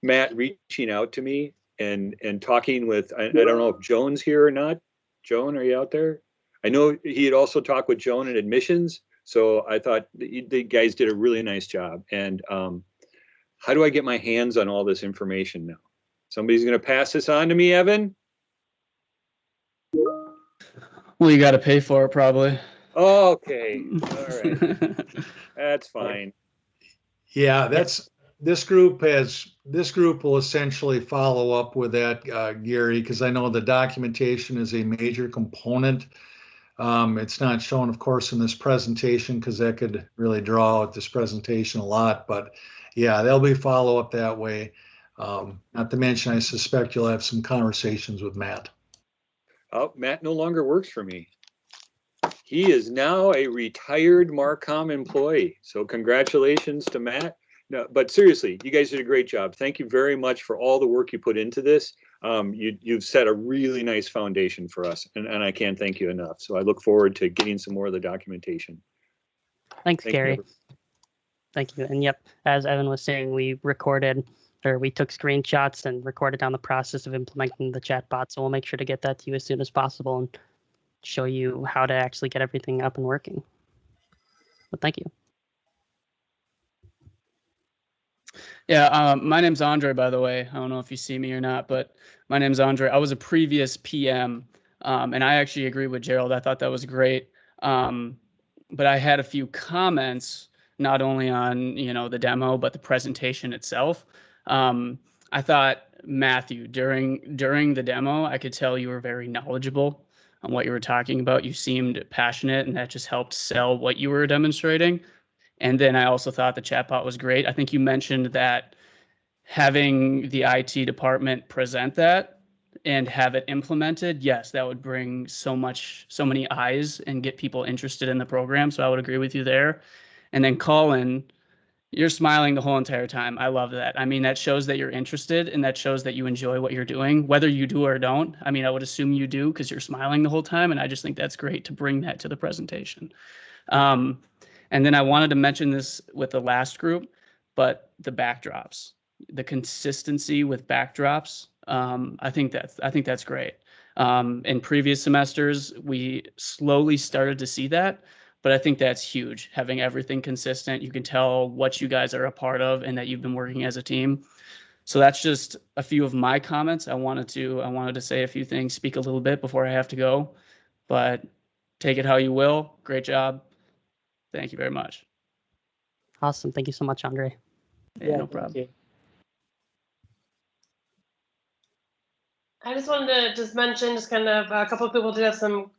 Matt reaching out to me and talking with, I don't know if Joan's here or not. Joan, are you out there? I know he had also talked with Joan in admissions, so I thought the guys did a really nice job. And how do I get my hands on all this information now? Somebody's going to pass this on to me, Evan? Well, you got to pay for it, probably. Okay, all right. That's fine. Yeah, this group will essentially follow up with that, Gary, because I know the documentation is a major component. It's not shown, of course, in this presentation because that could really draw out this presentation a lot. But yeah, there'll be follow up that way. Not to mention, I suspect you'll have some conversations with Matt. Oh, Matt no longer works for me. He is now a retired Marcom employee. So congratulations to Matt. No, but seriously, you guys did a great job. Thank you very much for all the work you put into this. You've set a really nice foundation for us, and I can't thank you enough. So I look forward to getting some more of the documentation. Thanks, Gary. Thank you. And yep, as Evan was saying, we recorded or we took screenshots and recorded down the process of implementing the chatbot. So we'll make sure to get that to you as soon as possible and show you how to actually get everything up and working. But thank you. Yeah, my name's Andre, by the way. I don't know if you see me or not, but my name's Andre. I was a previous PM, and I actually agree with Gerald. I thought that was great. But I had a few comments, not only on, the demo, but the presentation itself. I thought, Matthew, during the demo, I could tell you were very knowledgeable on what you were talking about. You seemed passionate, and that just helped sell what you were demonstrating. And then I also thought the chatbot was great. I think you mentioned that having the IT department present that and have it implemented, yes, that would bring so many eyes and get people interested in the program. So I would agree with you there. And then Colin, you're smiling the whole entire time. I love that. I mean, that shows that you're interested, and that shows that you enjoy what you're doing, whether you do or don't. I mean, I would assume you do because you're smiling the whole time. And I just think that's great to bring that to the presentation. And then I wanted to mention this with the last group, but the backdrops, the consistency with backdrops, I think that's great. In previous semesters, we slowly started to see that, but I think that's huge. Having everything consistent, you can tell what you guys are a part of and that you've been working as a team. So that's just a few of my comments. I wanted to say a few things, speak a little bit before I have to go, but take it how you will. Great job. Thank you very much. Awesome. Thank you so much, Andre. Yeah, no problem. I just wanted to mention, kind of a couple of people did have some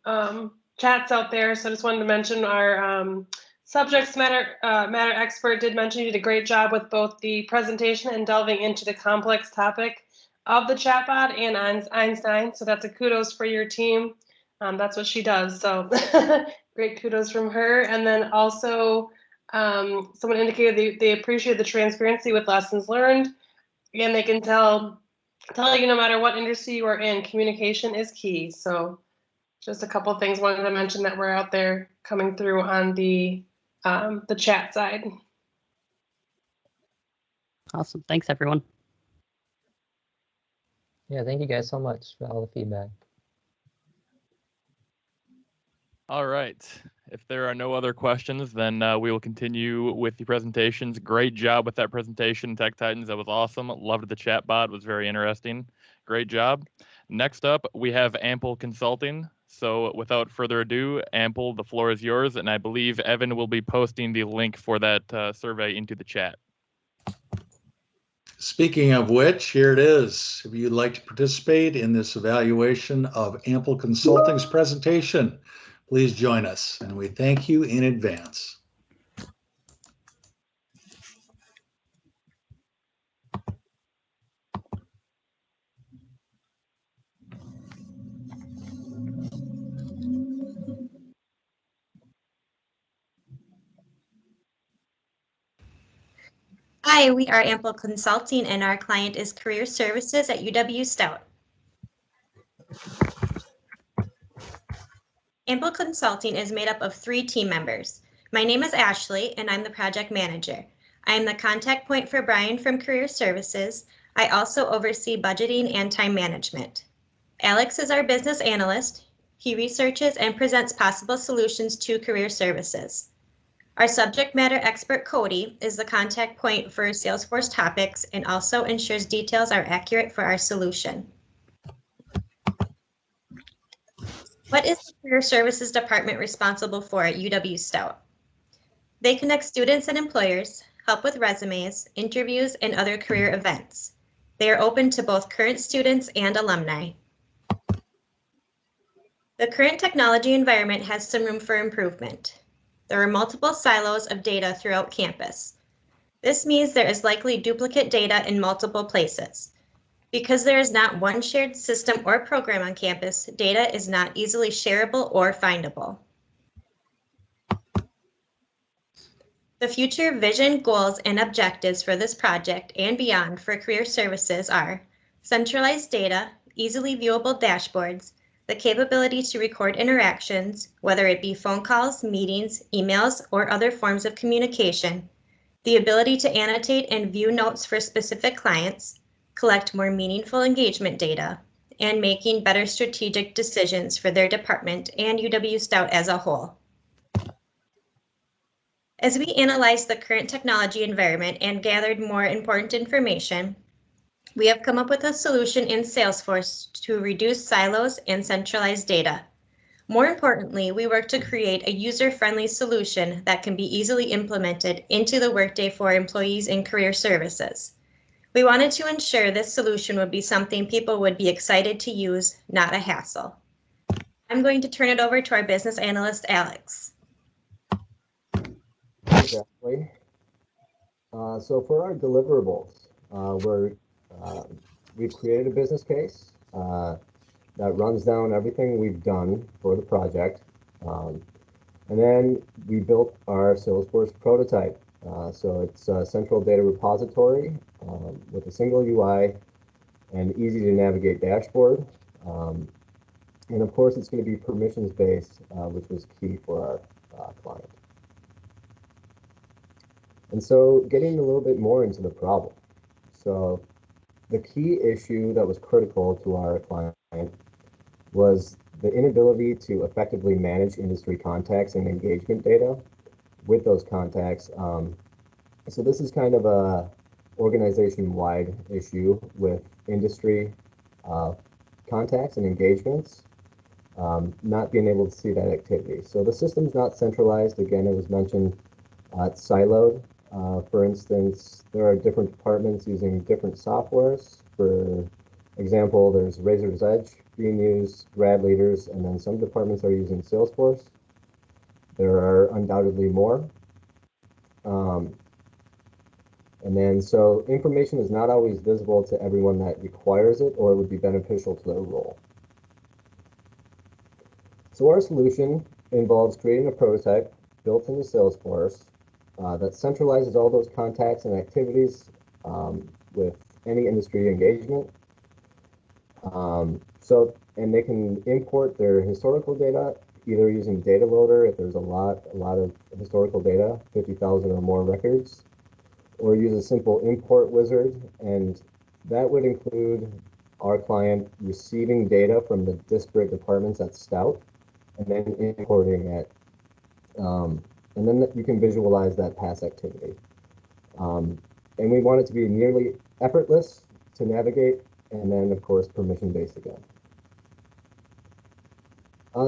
chats out there. So I just wanted to mention our subject matter expert did mention you did a great job with both the presentation and delving into the complex topic of the chatbot and Einstein. So that's a kudos for your team. That's what she does. So great kudos from her. And then also someone indicated they appreciate the transparency with lessons learned. Again, they can tell you no matter what industry you are in, communication is key. So just a couple of things wanted to mention that were out there coming through on the chat side. Awesome. Thanks, everyone. Yeah, thank you guys so much for all the feedback. All right. If there are no other questions, then we will continue with the presentations. Great job with that presentation, Tech Titans. That was awesome. Loved the chatbot. It was very interesting. Great job. Next up, we have Ample Consulting. So without further ado, Ample, the floor is yours. And I believe Evan will be posting the link for that survey into the chat. Speaking of which, here it is. If you'd like to participate in this evaluation of Ample Consulting's presentation, please join us, and we thank you in advance. Hi, we are Ample Consulting, and our client is Career Services at UW Stout. Ample Consulting is made up of 3 team members. My name is Ashley, and I'm the project manager. I am the contact point for Brian from Career Services. I also oversee budgeting and time management. Alex is our business analyst. He researches and presents possible solutions to Career Services. Our subject matter expert, Cody, is the contact point for Salesforce topics and also ensures details are accurate for our solution. What is the Career Services Department responsible for at UW Stout? They connect students and employers, help with resumes, interviews, and other career events. They are open to both current students and alumni. The current technology environment has some room for improvement. There are multiple silos of data throughout campus. This means there is likely duplicate data in multiple places. Because there is not one shared system or program on campus, data is not easily shareable or findable. The future vision, goals, and objectives for this project and beyond for Career Services are centralized data, easily viewable dashboards, the capability to record interactions, whether it be phone calls, meetings, emails, or other forms of communication, the ability to annotate and view notes for specific clients, collect more meaningful engagement data, and making better strategic decisions for their department and UW Stout as a whole. As we analyzed the current technology environment and gathered more important information, we have come up with a solution in Salesforce to reduce silos and centralize data. More importantly, we work to create a user-friendly solution that can be easily implemented into the workday for employees in career services. We wanted to ensure this solution would be something people would be excited to use, not a hassle. I'm going to turn it over to our business analyst, Alex. Thanks, Ashley. So for our deliverables, we've created a business case that runs down everything we've done for the project. And then we built our Salesforce prototype. So it's a central data repository with a single UI and easy to navigate dashboard. And of course, it's going to be permissions based, which was key for our client. And so getting a little bit more into the problem. So the key issue that was critical to our client was the inability to effectively manage industry contacts and engagement data with those contacts. So this is kind of a organization-wide issue with industry contacts and engagements, not being able to see that activity. So the system's not centralized. Again, it was mentioned, it's siloed. For instance, there are different departments using different softwares. For example, there's Razor's Edge being used, grad leaders, and then some departments are using Salesforce. There are undoubtedly more. And then so information is not always visible to everyone that requires it or it would be beneficial to their role. So our solution involves creating a prototype built into Salesforce that centralizes all those contacts and activities with any industry engagement. And they can import their historical data either using data loader if there's a lot of historical data, 50,000 or more records, or use a simple import wizard, and that would include our client receiving data from the disparate departments at Stout and then importing it. And then you can visualize that past activity. And we want it to be nearly effortless to navigate, and then of course permission-based again.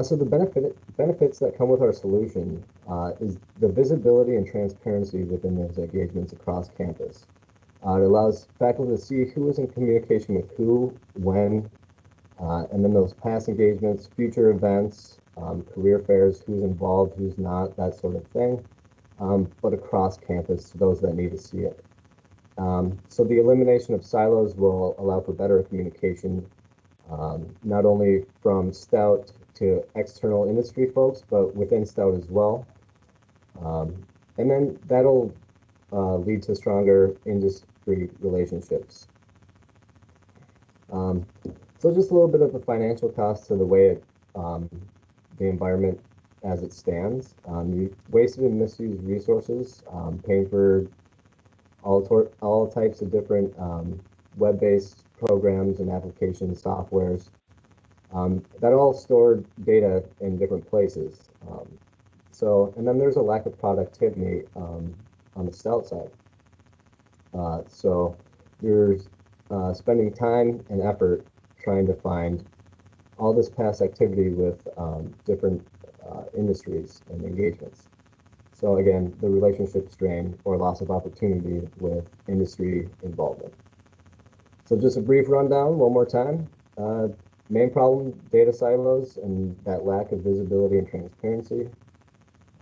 So the benefits that come with our solution is the visibility and transparency within those engagements across campus. It allows faculty to see who is in communication with who, when, and then those past engagements, future events, career fairs, who's involved, who's not, that sort of thing, but across campus to those that need to see it. So the elimination of silos will allow for better communication, not only from Stout to external industry folks, but within Stout as well. And then that'll lead to stronger industry relationships. So just a little bit of the financial cost to the way it, the environment as it stands. You wasted and misused resources, paying for all types of different web-based programs and application softwares that all stored data in different places. And then there's a lack of productivity on the Stout side. So you're spending time and effort trying to find all this past activity with different industries and engagements. So again, the relationship strain or loss of opportunity with industry involvement. So just a brief rundown one more time. Main problem, data silos and that lack of visibility and transparency.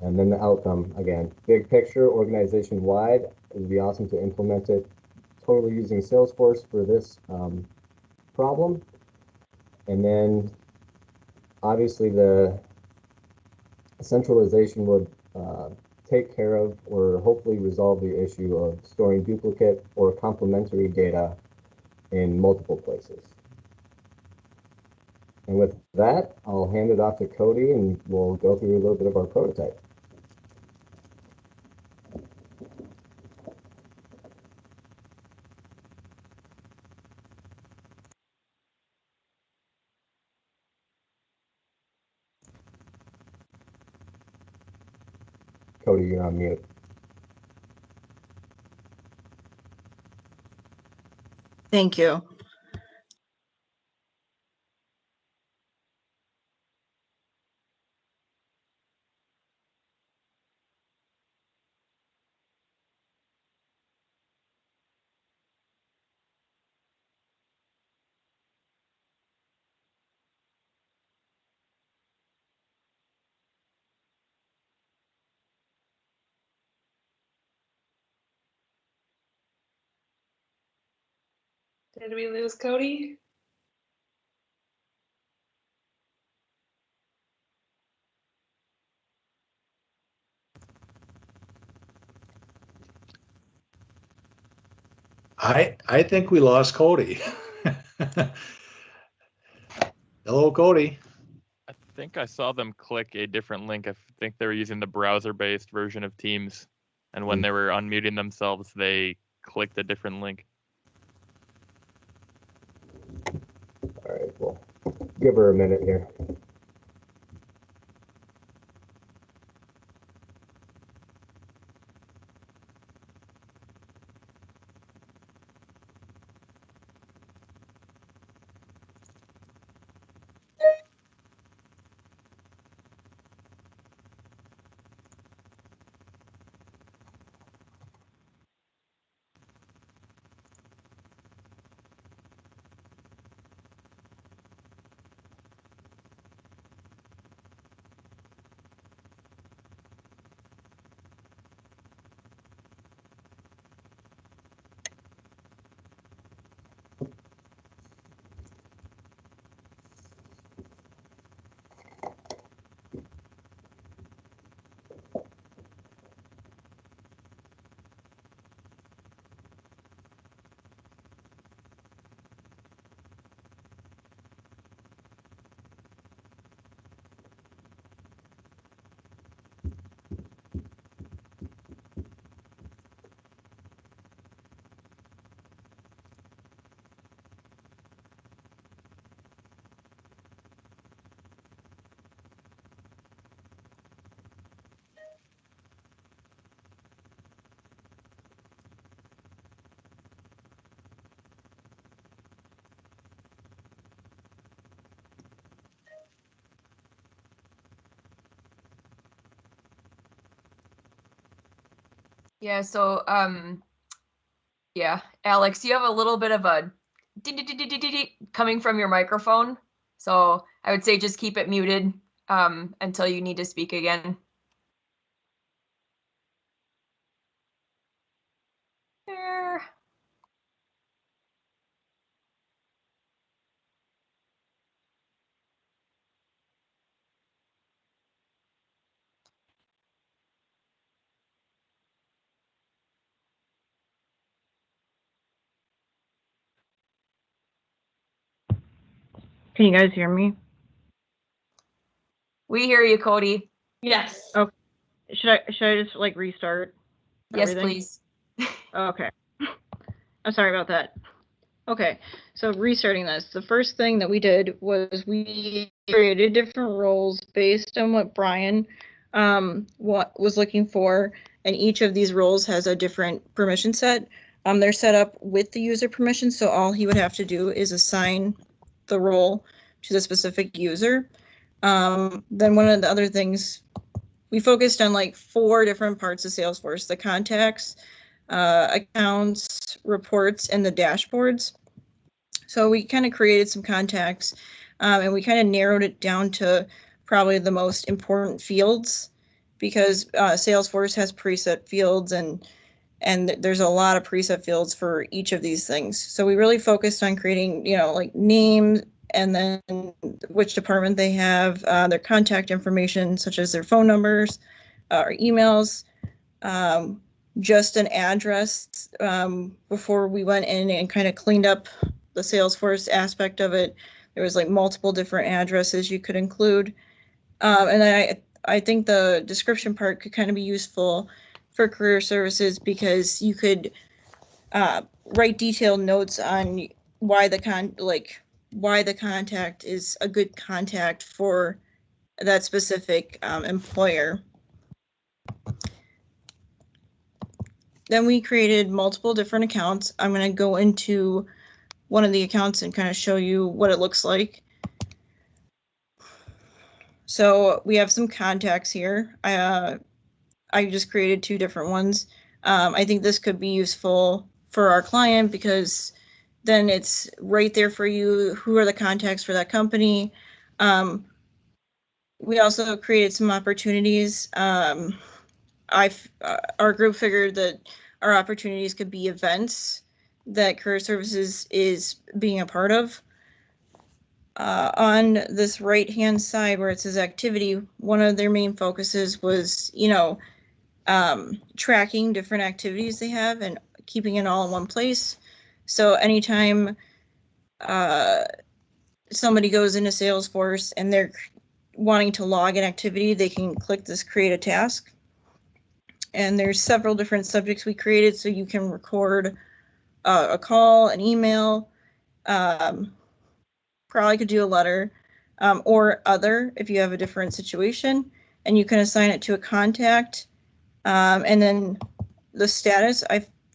And then the outcome, again, big picture, organization-wide. It would be awesome to implement it totally using Salesforce for this problem. And then obviously the centralization would take care of or hopefully resolve the issue of storing duplicate or complementary data in multiple places. And with that, I'll hand it off to Cody and we'll go through a little bit of our prototype. Cody, you're on mute. Thank you. Did we lose Cody? I think we lost Cody. Hello, Cody. I think I saw them click a different link. I think they were using the browser-based version of Teams, and when they were unmuting themselves, they clicked a different link. All right, well, give her a minute here. Yeah, so yeah, Alex, you have a little bit of a coming from your microphone. So I would say just keep it muted until you need to speak again. There. Can you guys hear me? We hear you, Cody. Yes. Okay. Should I just like restart Yes, everything? please. Okay. I'm sorry about that. Okay, so restarting this, the first thing that we did was we created different roles based on what Brian what was looking for, and each of these roles has a different permission set. They're set up with the user permission, so all he would have to do is assign the role to the specific user. Then one of the other things, we focused on like 4 different parts of Salesforce: the contacts, accounts, reports, and the dashboards. So we kind of created some contacts and we kind of narrowed it down to probably the most important fields, because Salesforce has preset fields and there's a lot of preset fields for each of these things. So we really focused on creating, you know, like names and then which department they have, their contact information, such as their phone numbers or emails, just an address. Before we went in and kind of cleaned up the Salesforce aspect of it, there was like multiple different addresses you could include. And I think the description part could kind of be useful for career services, because you could write detailed notes on why the contact is a good contact for that specific employer. then we created multiple different accounts. I'm going to go into one of the accounts and kind of show you what it looks like. So we have some contacts here. I just created 2 different ones. I think this could be useful for our client because then it's right there for you. Who are the contacts for that company? We also created some opportunities. Our group figured that our opportunities could be events that Career Services is being a part of. On this right-hand side where it says activity, one of their main focuses was, tracking different activities they have and keeping it all in one place. So anytime somebody goes into Salesforce and they're wanting to log an activity, they can click this create a task. And there's several different subjects we created, so you can record a call, an email, probably could do a letter, or other if you have a different situation, and you can assign it to a contact. And then the status,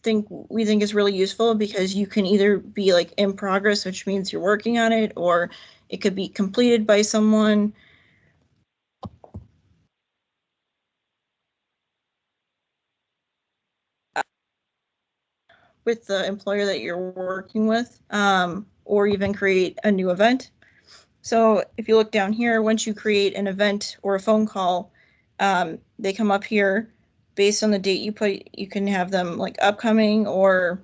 we think is really useful because you can either be like in progress, which means you're working on it, or it could be completed by someone. With the employer that you're working with, or even create a new event. So if you look down here, once you create an event or a phone call, they come up here based on the date you put. You can have them like upcoming, or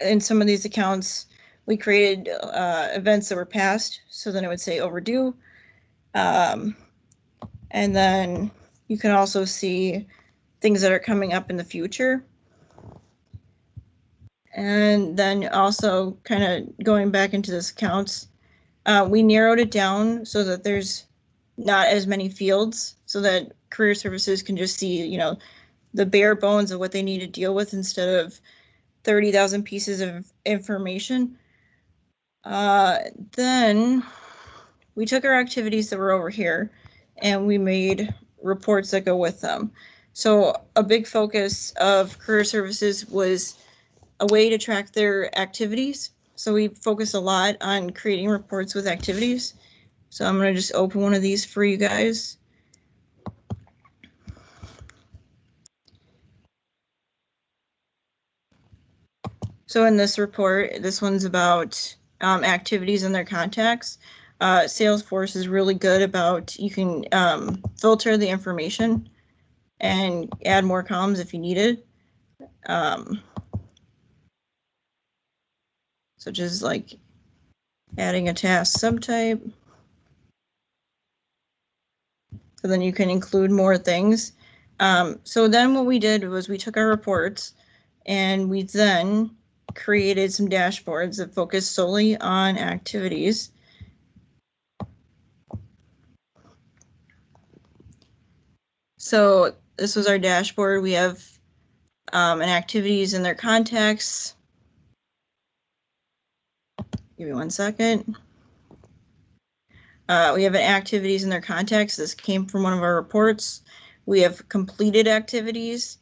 in some of these accounts, we created events that were past, so then it would say overdue. And then you can also see things that are coming up in the future. And then also kind of going back into this accounts, we narrowed it down so that there's not as many fields, so that Career Services can just see, the bare bones of what they need to deal with instead of 30,000 pieces of information. Then we took our activities that were over here and we made reports that go with them. So a big focus of Career Services was a way to track their activities. So we focus a lot on creating reports with activities. So I'm going to just open one of these for you guys. So in this report, this one's about activities and their contacts. Salesforce is really good about, you can filter the information and add more columns if you need it. Such as like adding a task subtype. So then you can include more things. So then what we did was we took our reports and we then created some dashboards that focus solely on activities. So this was our dashboard. We have an activities and their contacts. Give me 1 second. We have an activities and their contacts. This came from one of our reports. We have completed activities,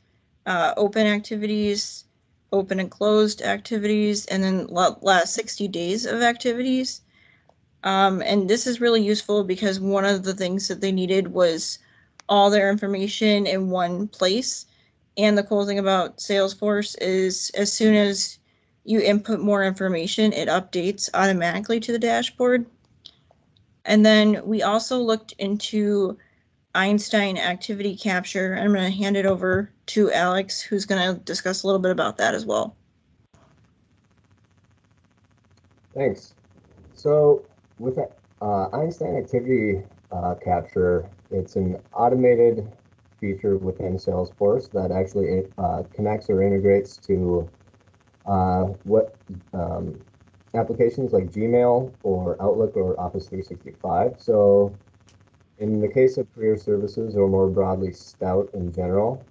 open activities, open and closed activities, and then last 60 days of activities. And this is really useful because one of the things that they needed was all their information in one place. And the cool thing about Salesforce is as soon as you input more information, it updates automatically to the dashboard. And then we also looked into Einstein activity capture. I'm going to hand it over to Alex, who's going to discuss a little bit about that as well. Thanks. So with Einstein activity capture, it's an automated feature within Salesforce that actually connects or integrates to applications like Gmail or Outlook or Office 365. So in the case of Career Services, or more broadly Stout in general,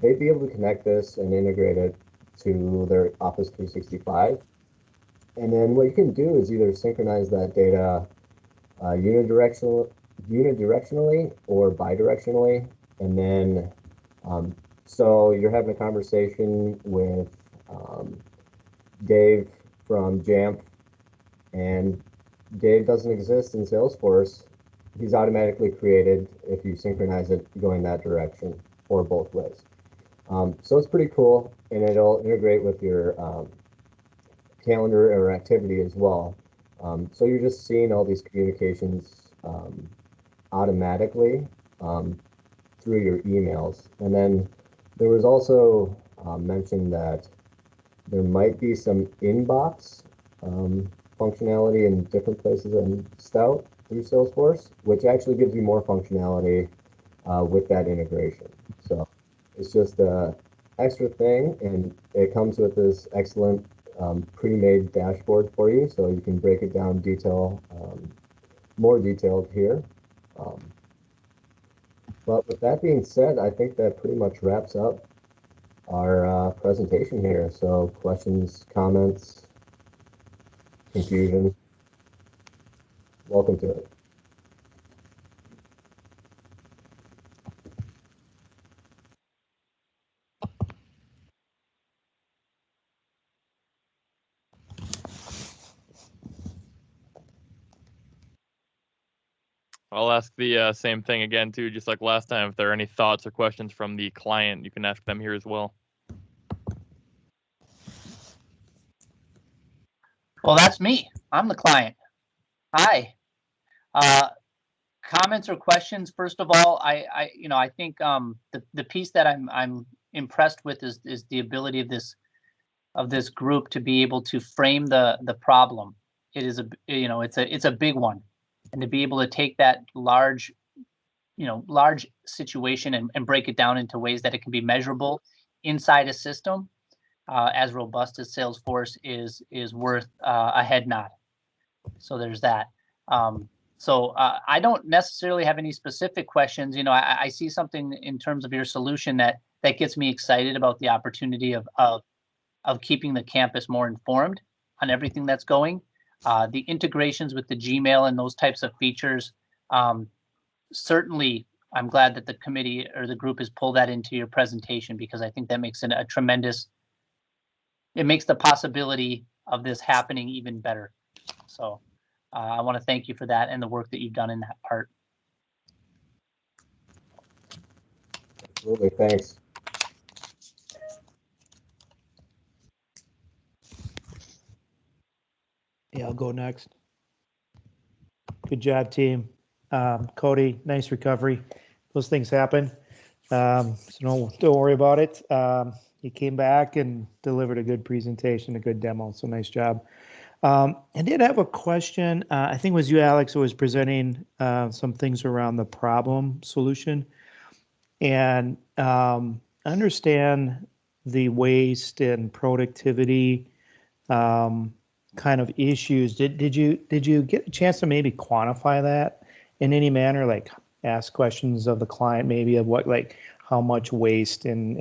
they'd be able to connect this and integrate it to their Office 365. And then what you can do is either synchronize that data unidirectionally or bidirectionally, and then So you're having a conversation with Dave from Jamf, and Dave doesn't exist in Salesforce. He's automatically created if you synchronize it going that direction or both ways. So it's pretty cool, and it'll integrate with your calendar or activity as well. So you're just seeing all these communications automatically through your emails. And then there was also mentioned that there might be some inbox functionality in different places in Stout through Salesforce, which actually gives you more functionality with that integration. So it's just an extra thing, and it comes with this excellent pre-made dashboard for you, so you can break it down more detailed here. But with that being said, I think that pretty much wraps up our presentation here. So questions, comments, confusion, welcome to it. I'll ask the same thing again too, just like last time. If there are any thoughts or questions from the client, you can ask them here as well. Well, that's me. I'm the client. Hi. Comments or questions? First of all, I think the piece that I'm impressed with is the ability of this group to be able to frame the problem. It is it's a big one, and to be able to take that large situation and break it down into ways that it can be measurable inside a system as robust as Salesforce is worth a head nod. So there's that. So I don't necessarily have any specific questions. I see something in terms of your solution that gets me excited about the opportunity of keeping the campus more informed on everything that's going. The integrations with the Gmail and those types of features, certainly I'm glad that the committee or the group has pulled that into your presentation, because I think that makes it makes the possibility of this happening even better. So I want to thank you for that and the work that you've done in that part. Absolutely, thanks. Yeah, I'll go next. Good job, team. Cody, nice recovery. Those things happen. So don't worry about it. You came back and delivered a good presentation, a good demo. So nice job. I did have a question. I think it was you, Alex, who was presenting some things around the problem solution. And I understand the waste and productivity kind of issues. Did you get a chance to maybe quantify that in any manner, like ask questions of the client, maybe of what, like how much waste and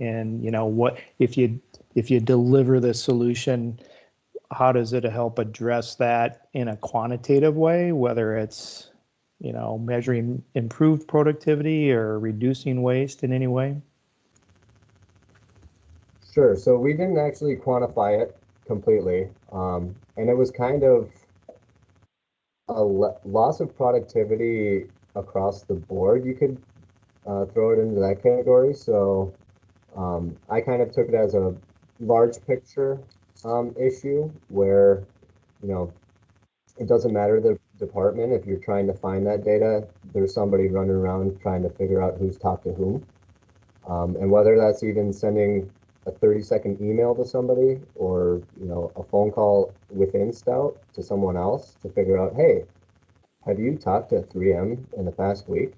what if you deliver the solution, how does it help address that in a quantitative way, whether it's measuring improved productivity or reducing waste in any way? Sure. So we didn't actually quantify it completely, and it was kind of a loss of productivity across the board. You could throw it into that category. So I kind of took it as a large picture issue where it doesn't matter the department. If you're trying to find that data, there's somebody running around trying to figure out who's talked to whom, and whether that's even sending a 30-second email to somebody or a phone call within Stout to someone else to figure out, hey, have you talked to 3M in the past week?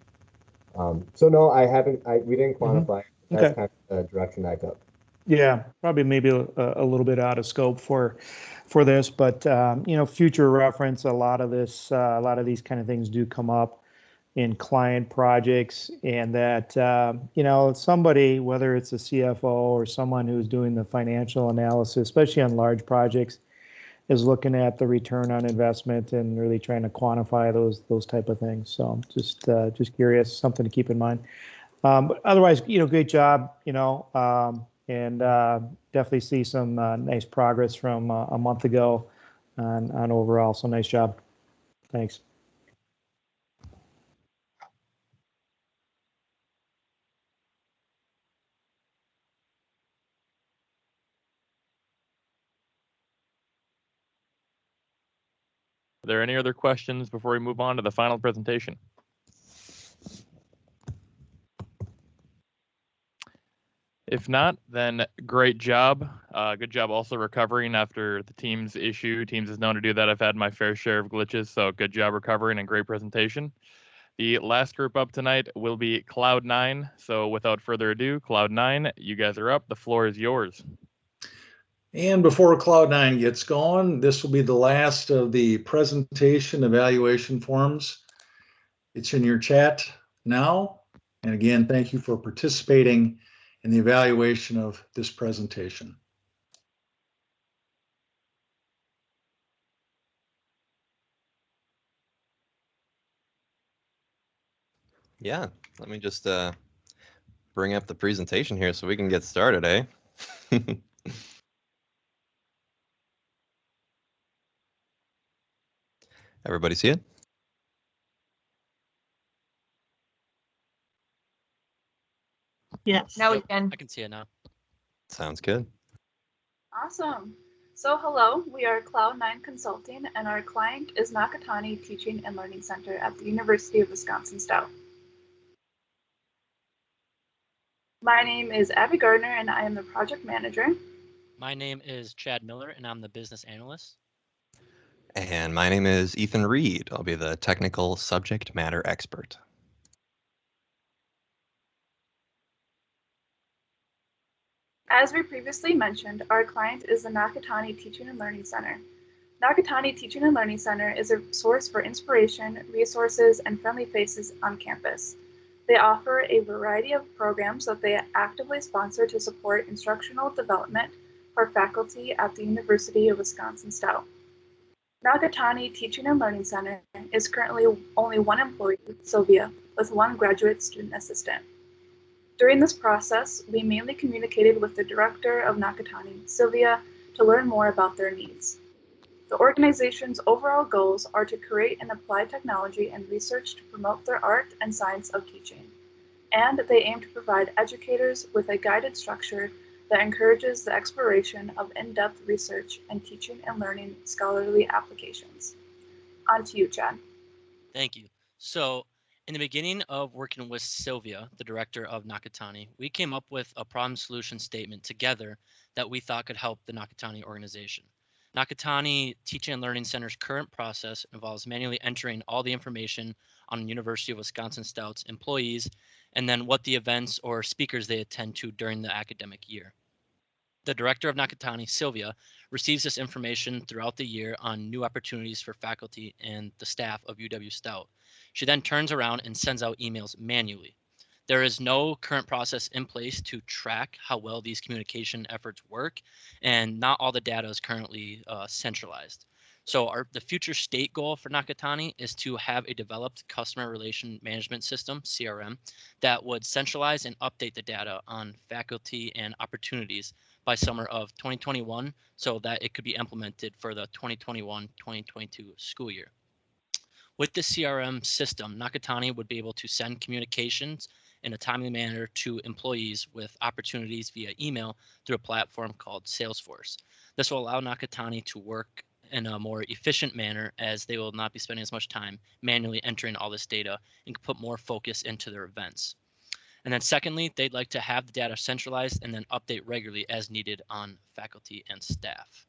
So no, I haven't. We didn't quantify. That's Okay. kind of the direction I took. Yeah, probably maybe a little bit out of scope for this, but future reference. A lot of these kind of things do come up in client projects, and that somebody, whether it's a CFO or someone who's doing the financial analysis, especially on large projects, is looking at the return on investment and really trying to quantify those type of things. So just curious, something to keep in mind. But otherwise, great job, and definitely see some nice progress from a month ago on overall. So nice job. Thanks. Are there any other questions before we move on to the final presentation? If not, then great job. Good job also recovering after the Teams issue. Teams is known to do that. I've had my fair share of glitches, so good job recovering and great presentation. The last group up tonight will be Cloud9. So without further ado, Cloud9, you guys are up. The floor is yours. And before Cloud9 gets going, this will be the last of the presentation evaluation forms. It's in your chat now. And again, thank you for participating in the evaluation of this presentation. Yeah, let me just bring up the presentation here so we can get started, eh? Everybody see it? Yes. Now we can. I can see it now. Sounds good. Awesome. So hello, we are Cloud9 Consulting, and our client is Nakatani Teaching and Learning Center at the University of Wisconsin-Stout. My name is Abby Gardner, and I am the project manager. My name is Chad Miller, and I'm the business analyst. And my name is Ethan Reed. I'll be the technical subject matter expert. As we previously mentioned, our client is the Nakatani Teaching and Learning Center. Nakatani Teaching and Learning Center is a source for inspiration, resources, and friendly faces on campus. They offer a variety of programs that they actively sponsor to support instructional development for faculty at the University of Wisconsin-Stout. Nakatani Teaching and Learning Center is currently only one employee, Sylvia, with one graduate student assistant. During this process, we mainly communicated with the director of Nakatani, Sylvia, to learn more about their needs. The organization's overall goals are to create and apply technology and research to promote their art and science of teaching. And they aim to provide educators with a guided structure that encourages the exploration of in-depth research and teaching and learning scholarly applications. On to you, Chad. Thank you. So in the beginning of working with Sylvia, the director of Nakatani, we came up with a problem solution statement together that we thought could help the Nakatani organization. Nakatani Teaching and Learning Center's current process involves manually entering all the information on University of Wisconsin-Stout's employees and then what the events or speakers they attend to during the academic year. The director of Nakatani, Sylvia, receives this information throughout the year on new opportunities for faculty and the staff of UW-Stout. She then turns around and sends out emails manually. There is no current process in place to track how well these communication efforts work, and not all the data is currently centralized. So the future state goal for Nakatani is to have a developed customer relation management system, CRM, that would centralize and update the data on faculty and opportunities by summer of 2021 so that it could be implemented for the 2021-2022 school year. With the CRM system, Nakatani would be able to send communications in a timely manner to employees with opportunities via email through a platform called Salesforce. This will allow Nakatani to work in a more efficient manner as they will not be spending as much time manually entering all this data and can put more focus into their events. And then secondly, they'd like to have the data centralized and then update regularly as needed on faculty and staff.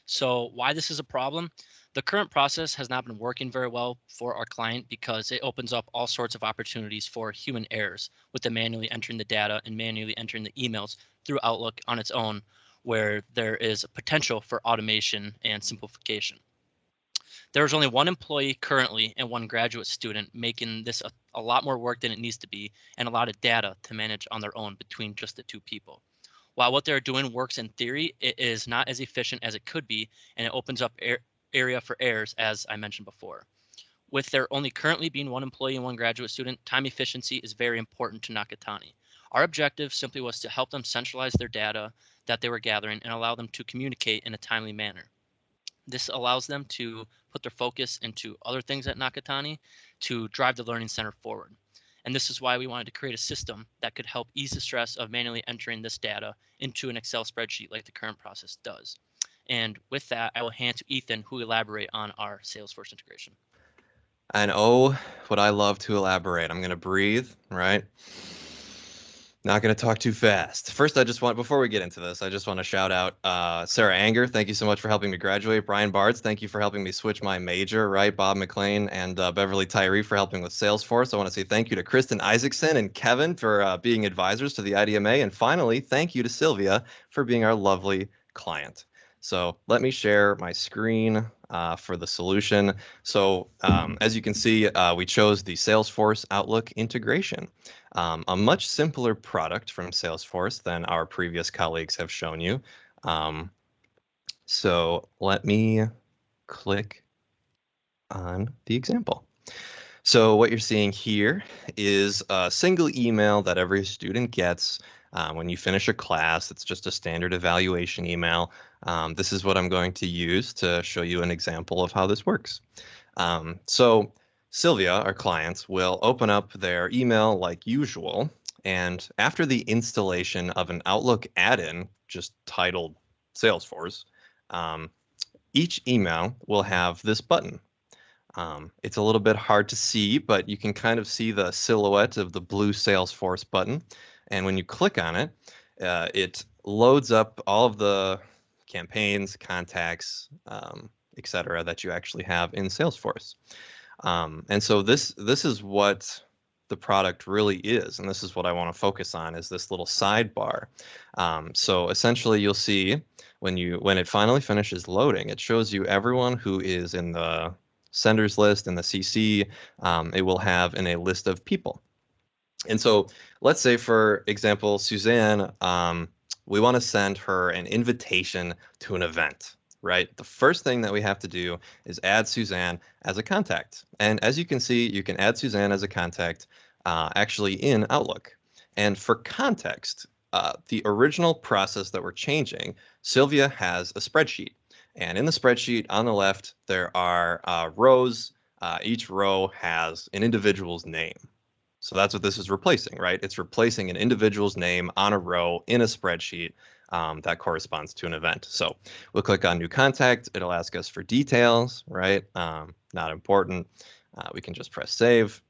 So why this is a problem? The current process has not been working very well for our client because it opens up all sorts of opportunities for human errors with the manually entering the data and manually entering the emails through Outlook on its own, where there is a potential for automation and simplification. There is only one employee currently and one graduate student, making this a lot more work than it needs to be and a lot of data to manage on their own between just the two people. While what they're doing works in theory, it is not as efficient as it could be, and it opens up area for errors, as I mentioned before. With there only currently being one employee and one graduate student, time efficiency is very important to Nakatani. Our objective simply was to help them centralize their data that they were gathering and allow them to communicate in a timely manner. This allows them to put their focus into other things at Nakatani to drive the Learning Center forward. And this is why we wanted to create a system that could help ease the stress of manually entering this data into an Excel spreadsheet like the current process does. And with that, I will hand to Ethan, who will elaborate on our Salesforce integration. And oh, would I love to elaborate. I'm going to breathe, right? Not going to talk too fast. First, before we get into this, I just want to shout out Sarah Anger. Thank you so much for helping me graduate. Brian Bards, thank you for helping me switch my major, right? Bob McLean and Beverly Tyree for helping with Salesforce. I want to say thank you to Kristen Isaacson and Kevin for being advisors to the IDMA. And finally, thank you to Sylvia for being our lovely client. So let me share my screen for the solution. So as you can see, we chose the Salesforce Outlook integration. A much simpler product from Salesforce than our previous colleagues have shown you. So let me click on the example. So what you're seeing here is a single email that every student gets when you finish a class. It's just a standard evaluation email. This is what I'm going to use to show you an example of how this works. So Sylvia, our client, will open up their email like usual. And after the installation of an Outlook add-in, just titled Salesforce, each email will have this button. It's a little bit hard to see, but you can kind of see the silhouette of the blue Salesforce button. And when you click on it, it loads up all of the campaigns, contacts, etc., that you actually have in Salesforce. And so this is what the product really is, and this is what I want to focus on, is this little sidebar. So essentially, you'll see when it finally finishes loading, it shows you everyone who is in the senders list and the CC. It will have in a list of people. And so let's say, for example, Suzanne, we want to send her an invitation to an event, right? The first thing that we have to do is add Suzanne as a contact. And as you can see, you can add Suzanne as a contact actually in Outlook. And for context, the original process that we're changing, Sylvia has a spreadsheet. And in the spreadsheet on the left, there are rows. Each row has an individual's name. So that's what this is replacing, right? It's replacing an individual's name on a row in a spreadsheet that corresponds to an event. So we'll click on New Contact. It'll ask us for details, right? Not important. We can just press Save.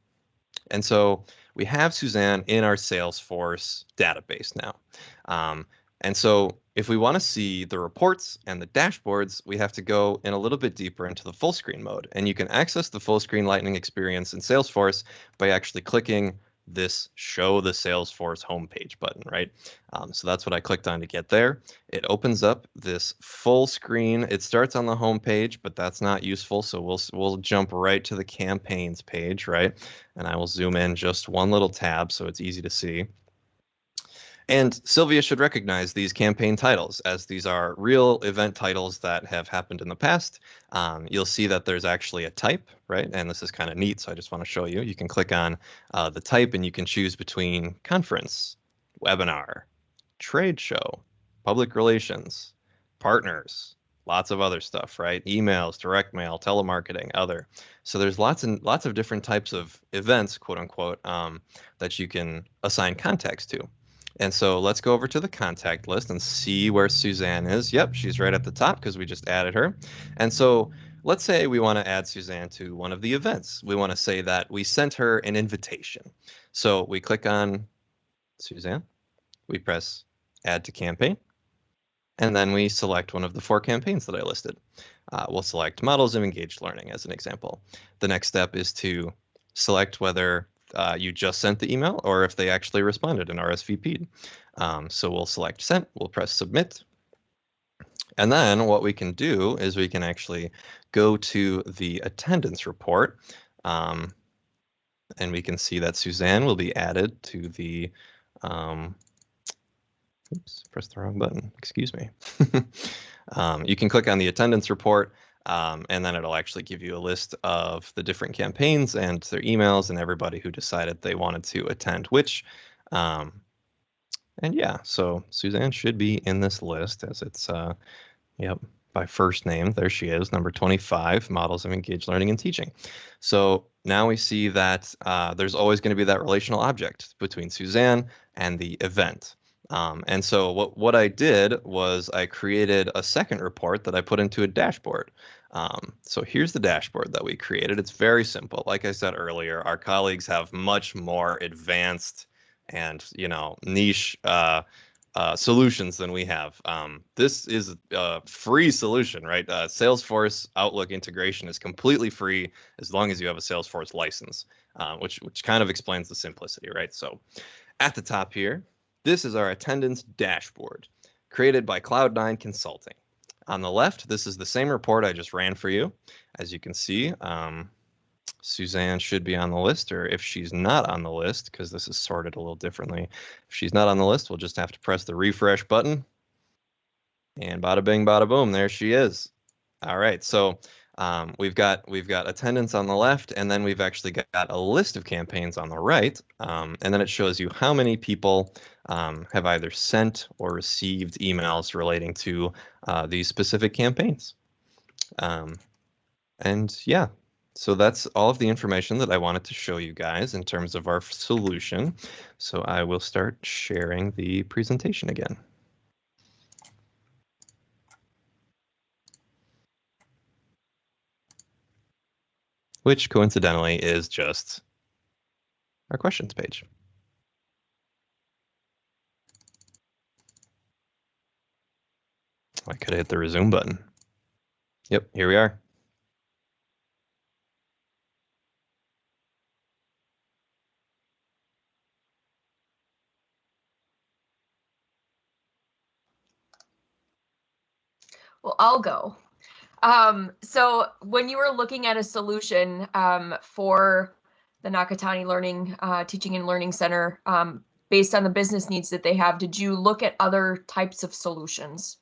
And so we have Suzanne in our Salesforce database now. And so if we want to see the reports and the dashboards, we have to go in a little bit deeper into the full screen mode. And you can access the full screen Lightning experience in Salesforce by actually clicking this Show the Salesforce homepage button, right? So that's what I clicked on to get there. It opens up this full screen. It starts on the homepage, but that's not useful. So we'll jump right to the campaigns page, right? And I will zoom in just one little tab so it's easy to see. And Sylvia should recognize these campaign titles, as these are real event titles that have happened in the past. You'll see that there's actually a type, right? And this is kind of neat, so I just want to show you. You can click on the type and you can choose between conference, webinar, trade show, public relations, partners, lots of other stuff, right? Emails, direct mail, telemarketing, other. So there's lots of different types of events, quote unquote, that you can assign contacts to. And so let's go over to the contact list and see where Suzanne is. Yep, she's right at the top because we just added her. And so let's say we want to add Suzanne to one of the events. We want to say that we sent her an invitation. So we click on Suzanne, we press Add to Campaign, and then we select one of the 4 campaigns that I listed. We'll select Models of Engaged Learning as an example. The next step is to select whether you just sent the email or if they actually responded and RSVP'd. So we'll select Sent, we'll press Submit. And then what we can do is we can actually go to the attendance report, and we can see that Suzanne will be added to the, oops, pressed the wrong button, excuse me. You can click on the attendance report And then it'll actually give you a list of the different campaigns and their emails and everybody who decided they wanted to attend which. And yeah, so Suzanne should be in this list as it's, yep, by first name. There she is, number 25, Models of Engaged Learning and Teaching. So now we see that there's always going to be that relational object between Suzanne and the event. And so what I did was I created a second report that I put into a dashboard. So here's the dashboard that we created. It's very simple. Like I said earlier, our colleagues have much more advanced and niche solutions than we have. This is a free solution, right? Salesforce Outlook integration is completely free as long as you have a Salesforce license, which kind of explains the simplicity, right? So at the top here, this is our attendance dashboard created by Cloud9 Consulting. On the left, this is the same report I just ran for you. As you can see, Suzanne should be on the list, or if she's not on the list, because this is sorted a little differently, if she's not on the list, we'll just have to press the refresh button. And bada bing, bada boom, there she is. All right, so we've got attendance on the left, and then we've actually got a list of campaigns on the right, and then it shows you how many people have either sent or received emails relating to these specific campaigns. And yeah. So that's all of the information that I wanted to show you guys in terms of our solution. So I will start sharing the presentation again. Which coincidentally is just our questions page. I could have hit the resume button. Yep, here we are. Well, I'll go. So when you were looking at a solution for the Nakatani Learning, Teaching and Learning Center, based on the business needs that they have, did you look at other types of solutions?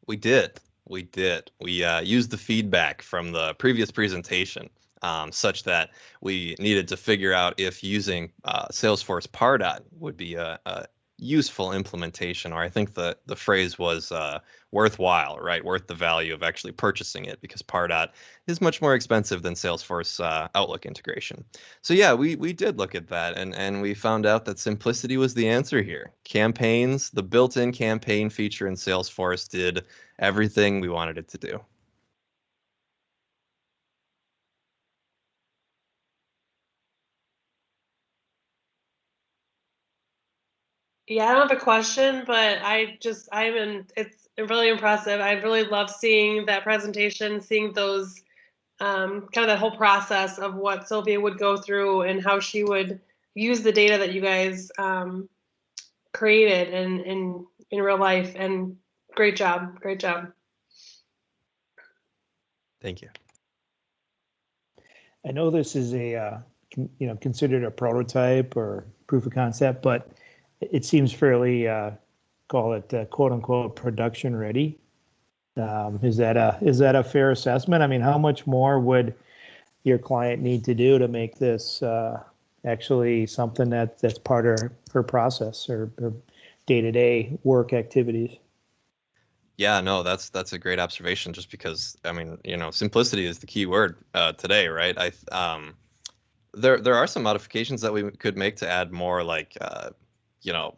We did. We used the feedback from the previous presentation such that we needed to figure out if using Salesforce Pardot would be a useful implementation, or I think the phrase was worthwhile, right? Worth the value of actually purchasing it, because Pardot is much more expensive than Salesforce Outlook integration. So yeah, we did look at that, and we found out that simplicity was the answer here. Campaigns, the built-in campaign feature in Salesforce did everything we wanted it to do. Yeah, I don't have a question, but it's really impressive. I really love seeing that presentation, seeing those, kind of that whole process of what Sylvia would go through and how she would use the data that you guys created in real life. And great job, great job. Thank you. I know this is a, considered a prototype or proof of concept, but it seems fairly, call it quote unquote production ready. Is that a fair assessment? I mean, how much more would your client need to do to make this actually something that's part of her process or day-to-day work activities? Yeah, no, that's a great observation, just because, I mean, simplicity is the key word today, right? There are some modifications that we could make to add more, like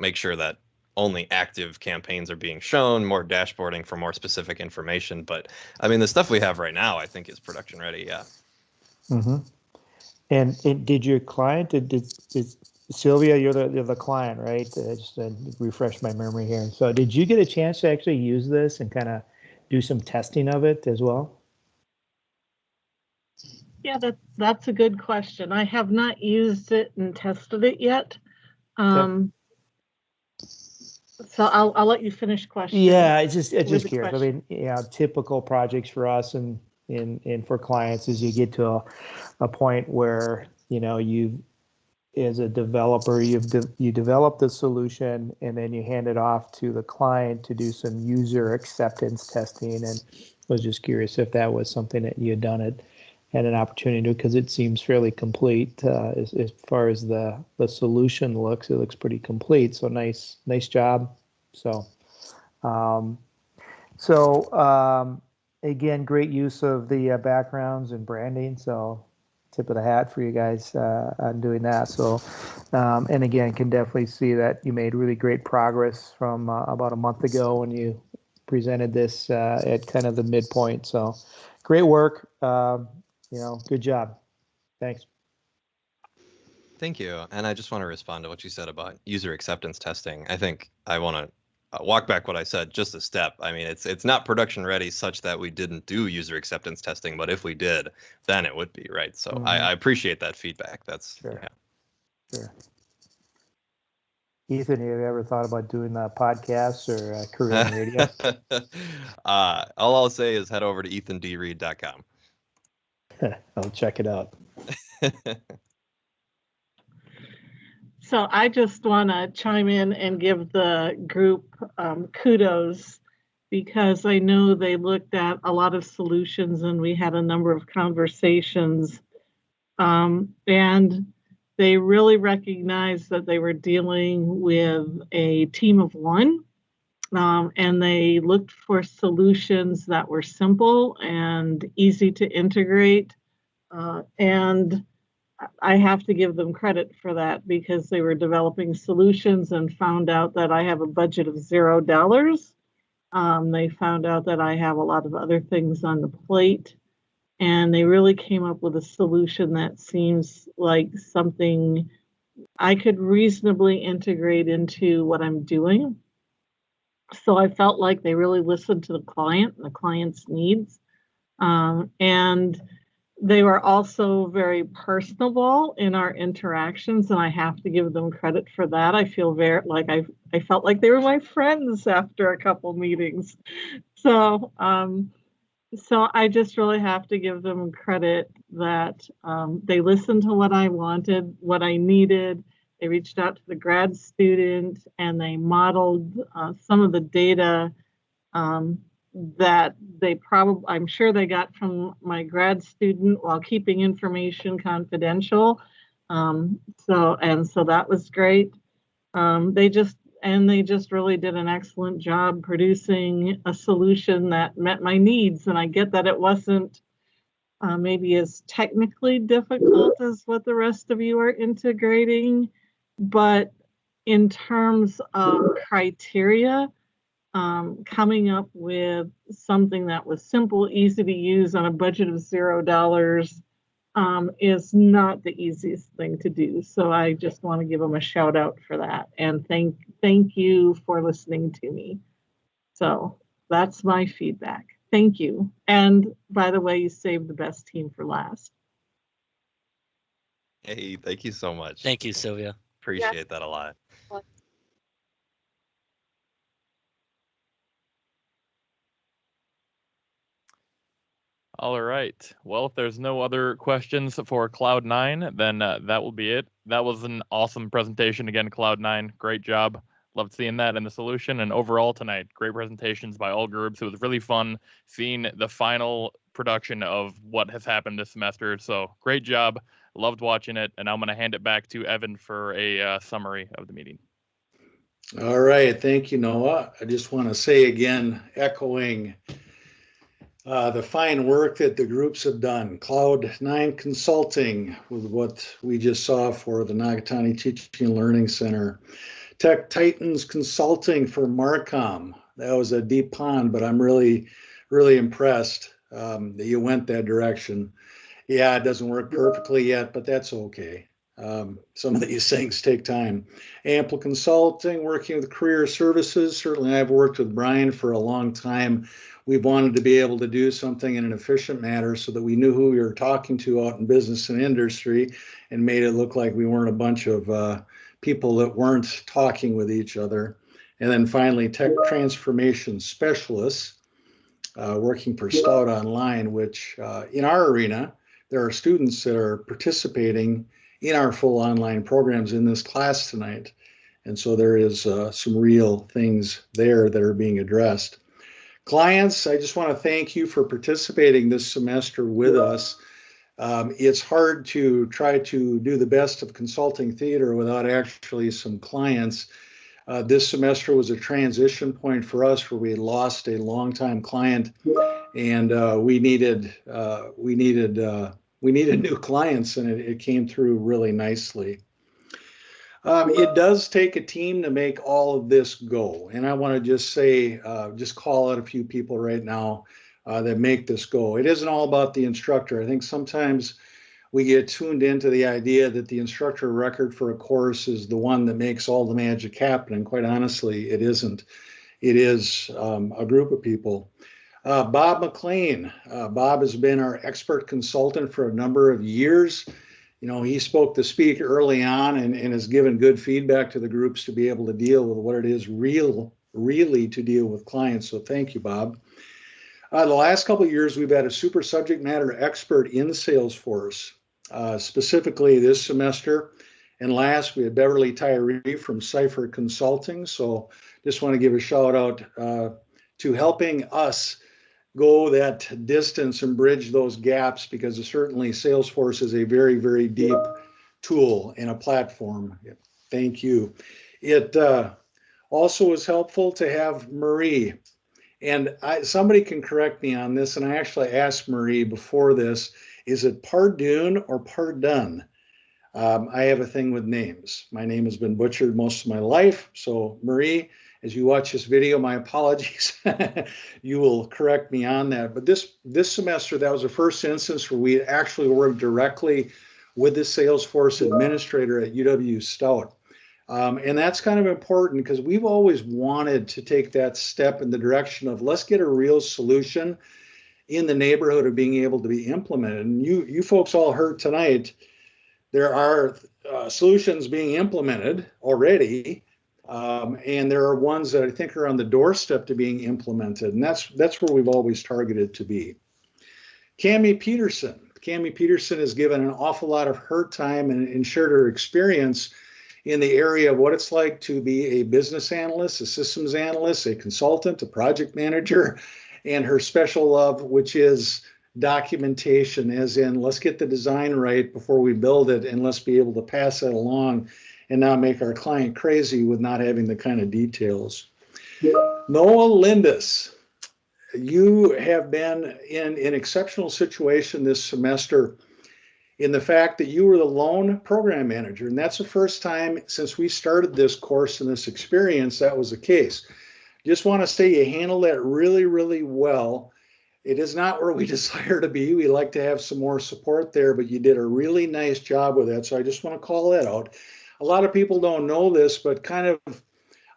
make sure that only active campaigns are being shown, more dashboarding for more specific information. But I mean, the stuff we have right now, I think, is production ready. Yeah. Mm-hmm. And did your client, did Sylvia, you're the client, right? Just to refresh my memory here. So did you get a chance to actually use this and kind of do some testing of it as well? Yeah, that's a good question. I have not used it and tested it yet. So I'll let you finish questioning. Yeah, it's just curious. I mean, typical projects for us and for clients is you get to a point where you've as a developer, you develop the solution and then you hand it off to the client to do some user acceptance testing. And was just curious if that was something that you had done had an opportunity to, because it seems fairly complete as far as the solution looks. It looks pretty complete. So nice job. So, again, great use of the backgrounds and branding. So tip of the hat for you guys on doing that. So, and again, can definitely see that you made really great progress from about a month ago when you presented this at kind of the midpoint. So great work. Good job. Thanks. Thank you. And I just want to respond to what you said about user acceptance testing. I think I want to walk back what I said just a step. I mean, it's not production ready such that we didn't do user acceptance testing, but if we did, then it would be, right? So I appreciate that feedback. That's Sure. Yeah. Sure. Ethan, have you ever thought about doing podcasts or career in radio? All I'll say is head over to ethandreed.com. I'll check it out. So I just want to chime in and give the group kudos, because I know they looked at a lot of solutions and we had a number of conversations, and they really recognized that they were dealing with a team of one, and they looked for solutions that were simple and easy to integrate, and I have to give them credit for that, because they were developing solutions and found out that I have a budget of $0. They found out that I have a lot of other things on the plate, and they really came up with a solution that seems like something I could reasonably integrate into what I'm doing. So I felt like they really listened to the client and the client's needs. And they were also very personable in our interactions, and I have to give them credit for that. I feel very like I felt like they were my friends after a couple meetings. So I just really have to give them credit that they listened to what I wanted, what I needed. They reached out to the grad student and they modeled some of the data that I'm sure they got from my grad student while keeping information confidential. So that was great. They just really did an excellent job producing a solution that met my needs. And I get that it wasn't maybe as technically difficult as what the rest of you are integrating, but in terms of criteria, coming up with something that was simple, easy to use on a budget of $0 is not the easiest thing to do. So I just want to give them a shout out for that, and thank you for listening to me. So that's my feedback. Thank you. And by the way, you saved the best team for last. Hey, thank you so much. Thank you, Sylvia. Appreciate that a lot. All right. Well, if there's no other questions for Cloud9, then that will be it. That was an awesome presentation. Again, Cloud9, great job. Loved seeing that in the solution. And overall tonight, great presentations by all groups. It was really fun seeing the final production of what has happened this semester. So great job. Loved watching it. And I'm going to hand it back to Evan for a summary of the meeting. All right. Thank you, Noah. I just want to say again, echoing the fine work that the groups have done. Cloud9 Consulting with what we just saw for the Nakatani Teaching and Learning Center. Tech Titans Consulting for Marcom. That was a deep pond, but I'm really, really impressed that you went that direction. Yeah, it doesn't work perfectly yet, but that's okay. Some of these things take time. Ample Consulting, working with Career Services. Certainly I've worked with Brian for a long time. We've wanted to be able to do something in an efficient manner so that we knew who we were talking to out in business and industry, and made it look like we weren't a bunch of people that weren't talking with each other. And then finally, Tech Transformation Specialists, working for Stout Online, which in our arena, there are students that are participating in our full online programs in this class tonight. And so there is some real things there that are being addressed. Clients, I just want to thank you for participating this semester with us. It's hard to try to do the best of consulting theater without actually some clients. This semester was a transition point for us where we had lost a longtime client, and we needed new clients, and it came through really nicely. It does take a team to make all of this go, and I want to just say, just call out a few people right now that make this go. It isn't all about the instructor. I think sometimes we get tuned into the idea that the instructor record for a course is the one that makes all the magic happen, and quite honestly, it isn't. It is a group of people. Bob McLean. Bob has been our expert consultant for a number of years. You know, he spoke the speak early on and has given good feedback to the groups to be able to deal with what it is really to deal with clients. So thank you, Bob. The last couple of years, we've had a super subject matter expert in Salesforce, specifically this semester. And last, we had Beverly Tyree from Cipher Consulting. So just want to give a shout out to helping us go that distance and bridge those gaps, because certainly Salesforce is a very, very deep tool and a platform. Thank you. It also was helpful to have Marie. And somebody can correct me on this, and I actually asked Marie before this, is it Pardune or Pardun? I have a thing with names. My name has been butchered most of my life. So Marie, as you watch this video, my apologies. You will correct me on that. But this semester, that was the first instance where we actually worked directly with the Salesforce administrator at UW Stout. And that's kind of important because we've always wanted to take that step in the direction of let's get a real solution in the neighborhood of being able to be implemented. And you folks all heard tonight, there are solutions being implemented already. And there are ones that I think are on the doorstep to being implemented. And that's where we've always targeted to be. Cammie Peterson. Cammie Peterson has given an awful lot of her time and shared her experience in the area of what it's like to be a business analyst, a systems analyst, a consultant, a project manager, and her special love, which is documentation, as in let's get the design right before we build it, and let's be able to pass that along and not make our client crazy with not having the kind of details. Noah Lindis, you have been in an exceptional situation this semester in the fact that you were the lone program manager. And that's the first time since we started this course and this experience that was the case. Just want to say you handled that really, really well. It is not where we desire to be. We like to have some more support there, but you did a really nice job with that. So I just want to call that out. A lot of people don't know this, but kind of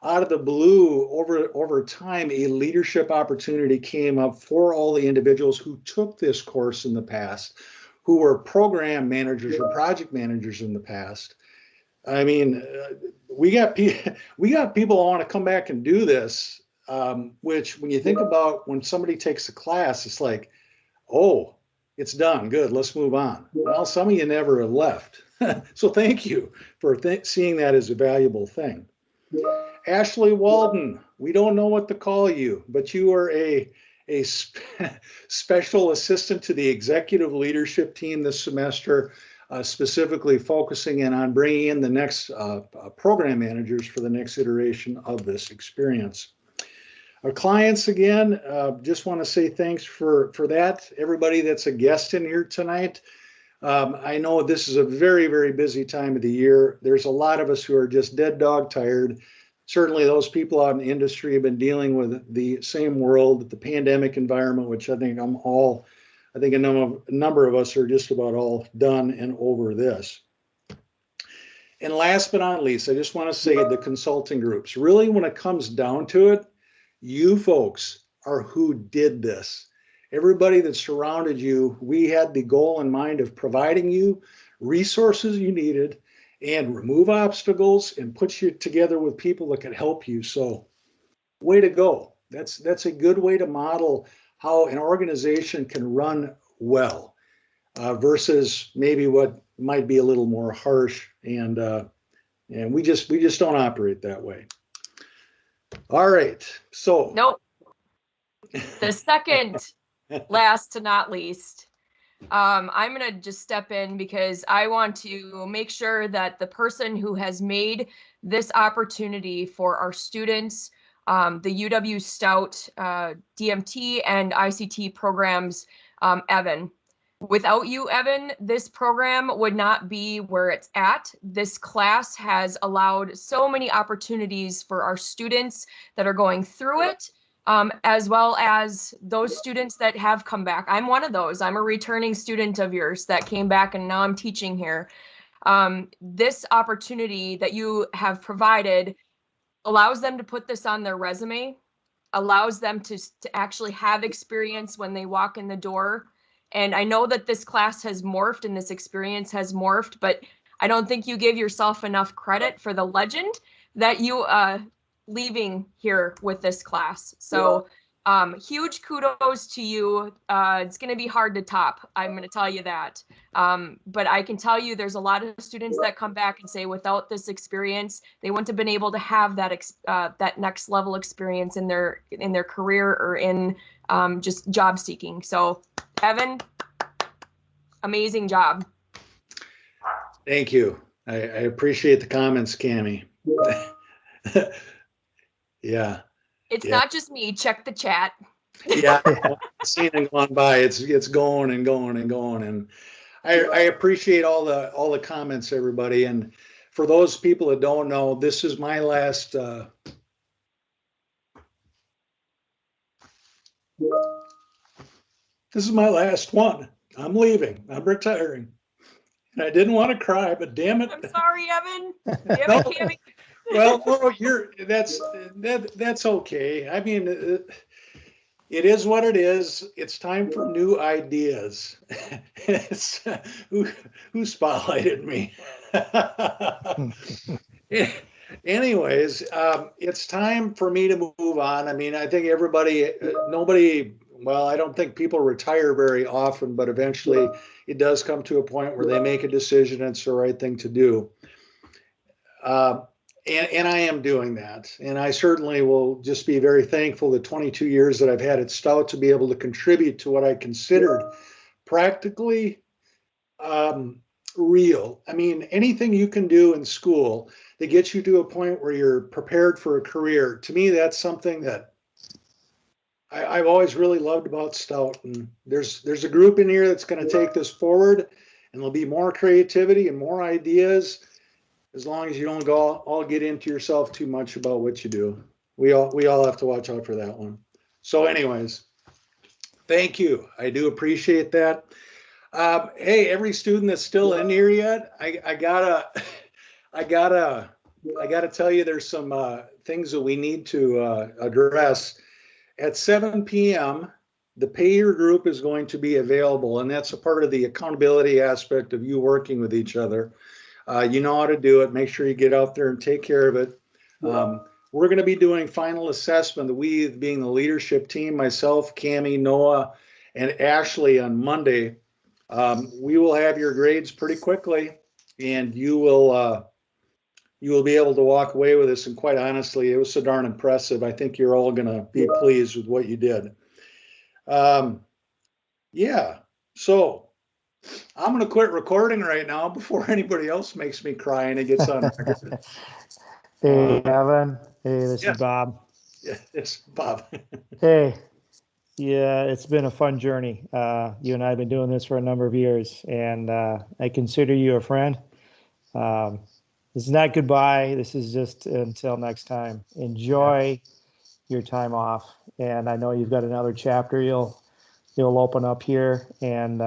out of the blue, over time, a leadership opportunity came up for all the individuals who took this course in the past, who were program managers or project managers in the past. I mean, we got people who want to come back and do this, which when you think about when somebody takes a class, it's like, oh, it's done, good, let's move on. Well, some of you never have left. So thank you for seeing that as a valuable thing. Ashley Walden, we don't know what to call you, but you are a special assistant to the executive leadership team this semester, specifically focusing in on bringing in the next program managers for the next iteration of this experience. Our clients, again, just want to say thanks for that. Everybody that's a guest in here tonight. I know this is a very, very busy time of the year. There's a lot of us who are just dead dog tired. Certainly those people out in the industry have been dealing with the same world, the pandemic environment, which I think a number of us are just about all done and over this. And last but not least, I just want to say the consulting groups, really when it comes down to it, you folks are who did this. Everybody that surrounded you, we had the goal in mind of providing you resources you needed and remove obstacles and put you together with people that could help you. So way to go. That's a good way to model how an organization can run well versus maybe what might be a little more harsh, and we just don't operate that way. All right, so Nope. The second last to not least, I'm going to just step in because I want to make sure that the person who has made this opportunity for our students, the UW Stout DMT and ICT programs, Evan. Without you, Evan, this program would not be where it's at. This class has allowed so many opportunities for our students that are going through it, as well as those students that have come back. I'm one of those. I'm a returning student of yours that came back, and now I'm teaching here. This opportunity that you have provided allows them to put this on their resume, allows them to actually have experience when they walk in the door. And I know that this class has morphed and this experience has morphed, but I don't think you give yourself enough credit for the legend that you leaving here with this class. So huge kudos to you. It's going to be hard to top. I'm going to tell you that. But I can tell you there's a lot of students that come back and say without this experience, they wouldn't have been able to have that that next level experience in their career or in just job seeking. So Evan, amazing job. Thank you. I appreciate the comments, Cammie. Yeah. It's not just me. Check the chat. Yeah, I've seen it going by. It's going and going and going, and I appreciate all the comments, everybody. And for those people that don't know, this is my last. This is my last one. I'm leaving. I'm retiring. And I didn't want to cry, but damn it. I'm sorry, Evan. Damn it, Cammie. Well, no, that's okay. I mean, it is what it is. It's time for new ideas. Who spotlighted me? Anyways, it's time for me to move on. I mean, I think well, I don't think people retire very often, but eventually it does come to a point where they make a decision and it's the right thing to do. And I am doing that. And I certainly will just be very thankful the 22 years that I've had at Stout to be able to contribute to what I considered practically real. I mean, anything you can do in school that gets you to a point where you're prepared for a career, to me, that's something that I've always really loved about Stout. And there's a group in here that's going to take this forward, and there'll be more creativity and more ideas, as long as you don't all get into yourself too much about what you do. We all have to watch out for that one. So anyways, thank you. I do appreciate that. Hey, every student that's still in here yet, I gotta tell you there's some things that we need to address. At 7 p.m., the payer group is going to be available, and that's a part of the accountability aspect of you working with each other. You know how to do it. Make sure you get out there and take care of it. We're going to be doing final assessment, we being the leadership team, myself, Cammie, Noah, and Ashley on Monday. We will have your grades pretty quickly, and you will be able to walk away with this. And quite honestly, it was so darn impressive. I think you're all going to be pleased with what you did. Yeah, so I'm going to quit recording right now before anybody else makes me cry and it gets on record. Hey, Evan. Hey, this is Bob. Yeah, it's Bob. Hey, yeah, it's been a fun journey. You and I have been doing this for a number of years, and I consider you a friend. This is not goodbye. This is just until next time. Enjoy your time off, and I know you've got another chapter you'll open up here, and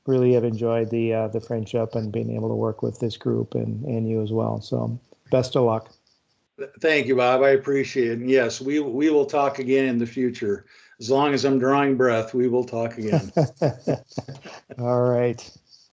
really have enjoyed the friendship and being able to work with this group and you as well. So best of luck. Thank you, Bob. I appreciate it. And yes, we will talk again in the future. As long as I'm drawing breath, we will talk again. All right.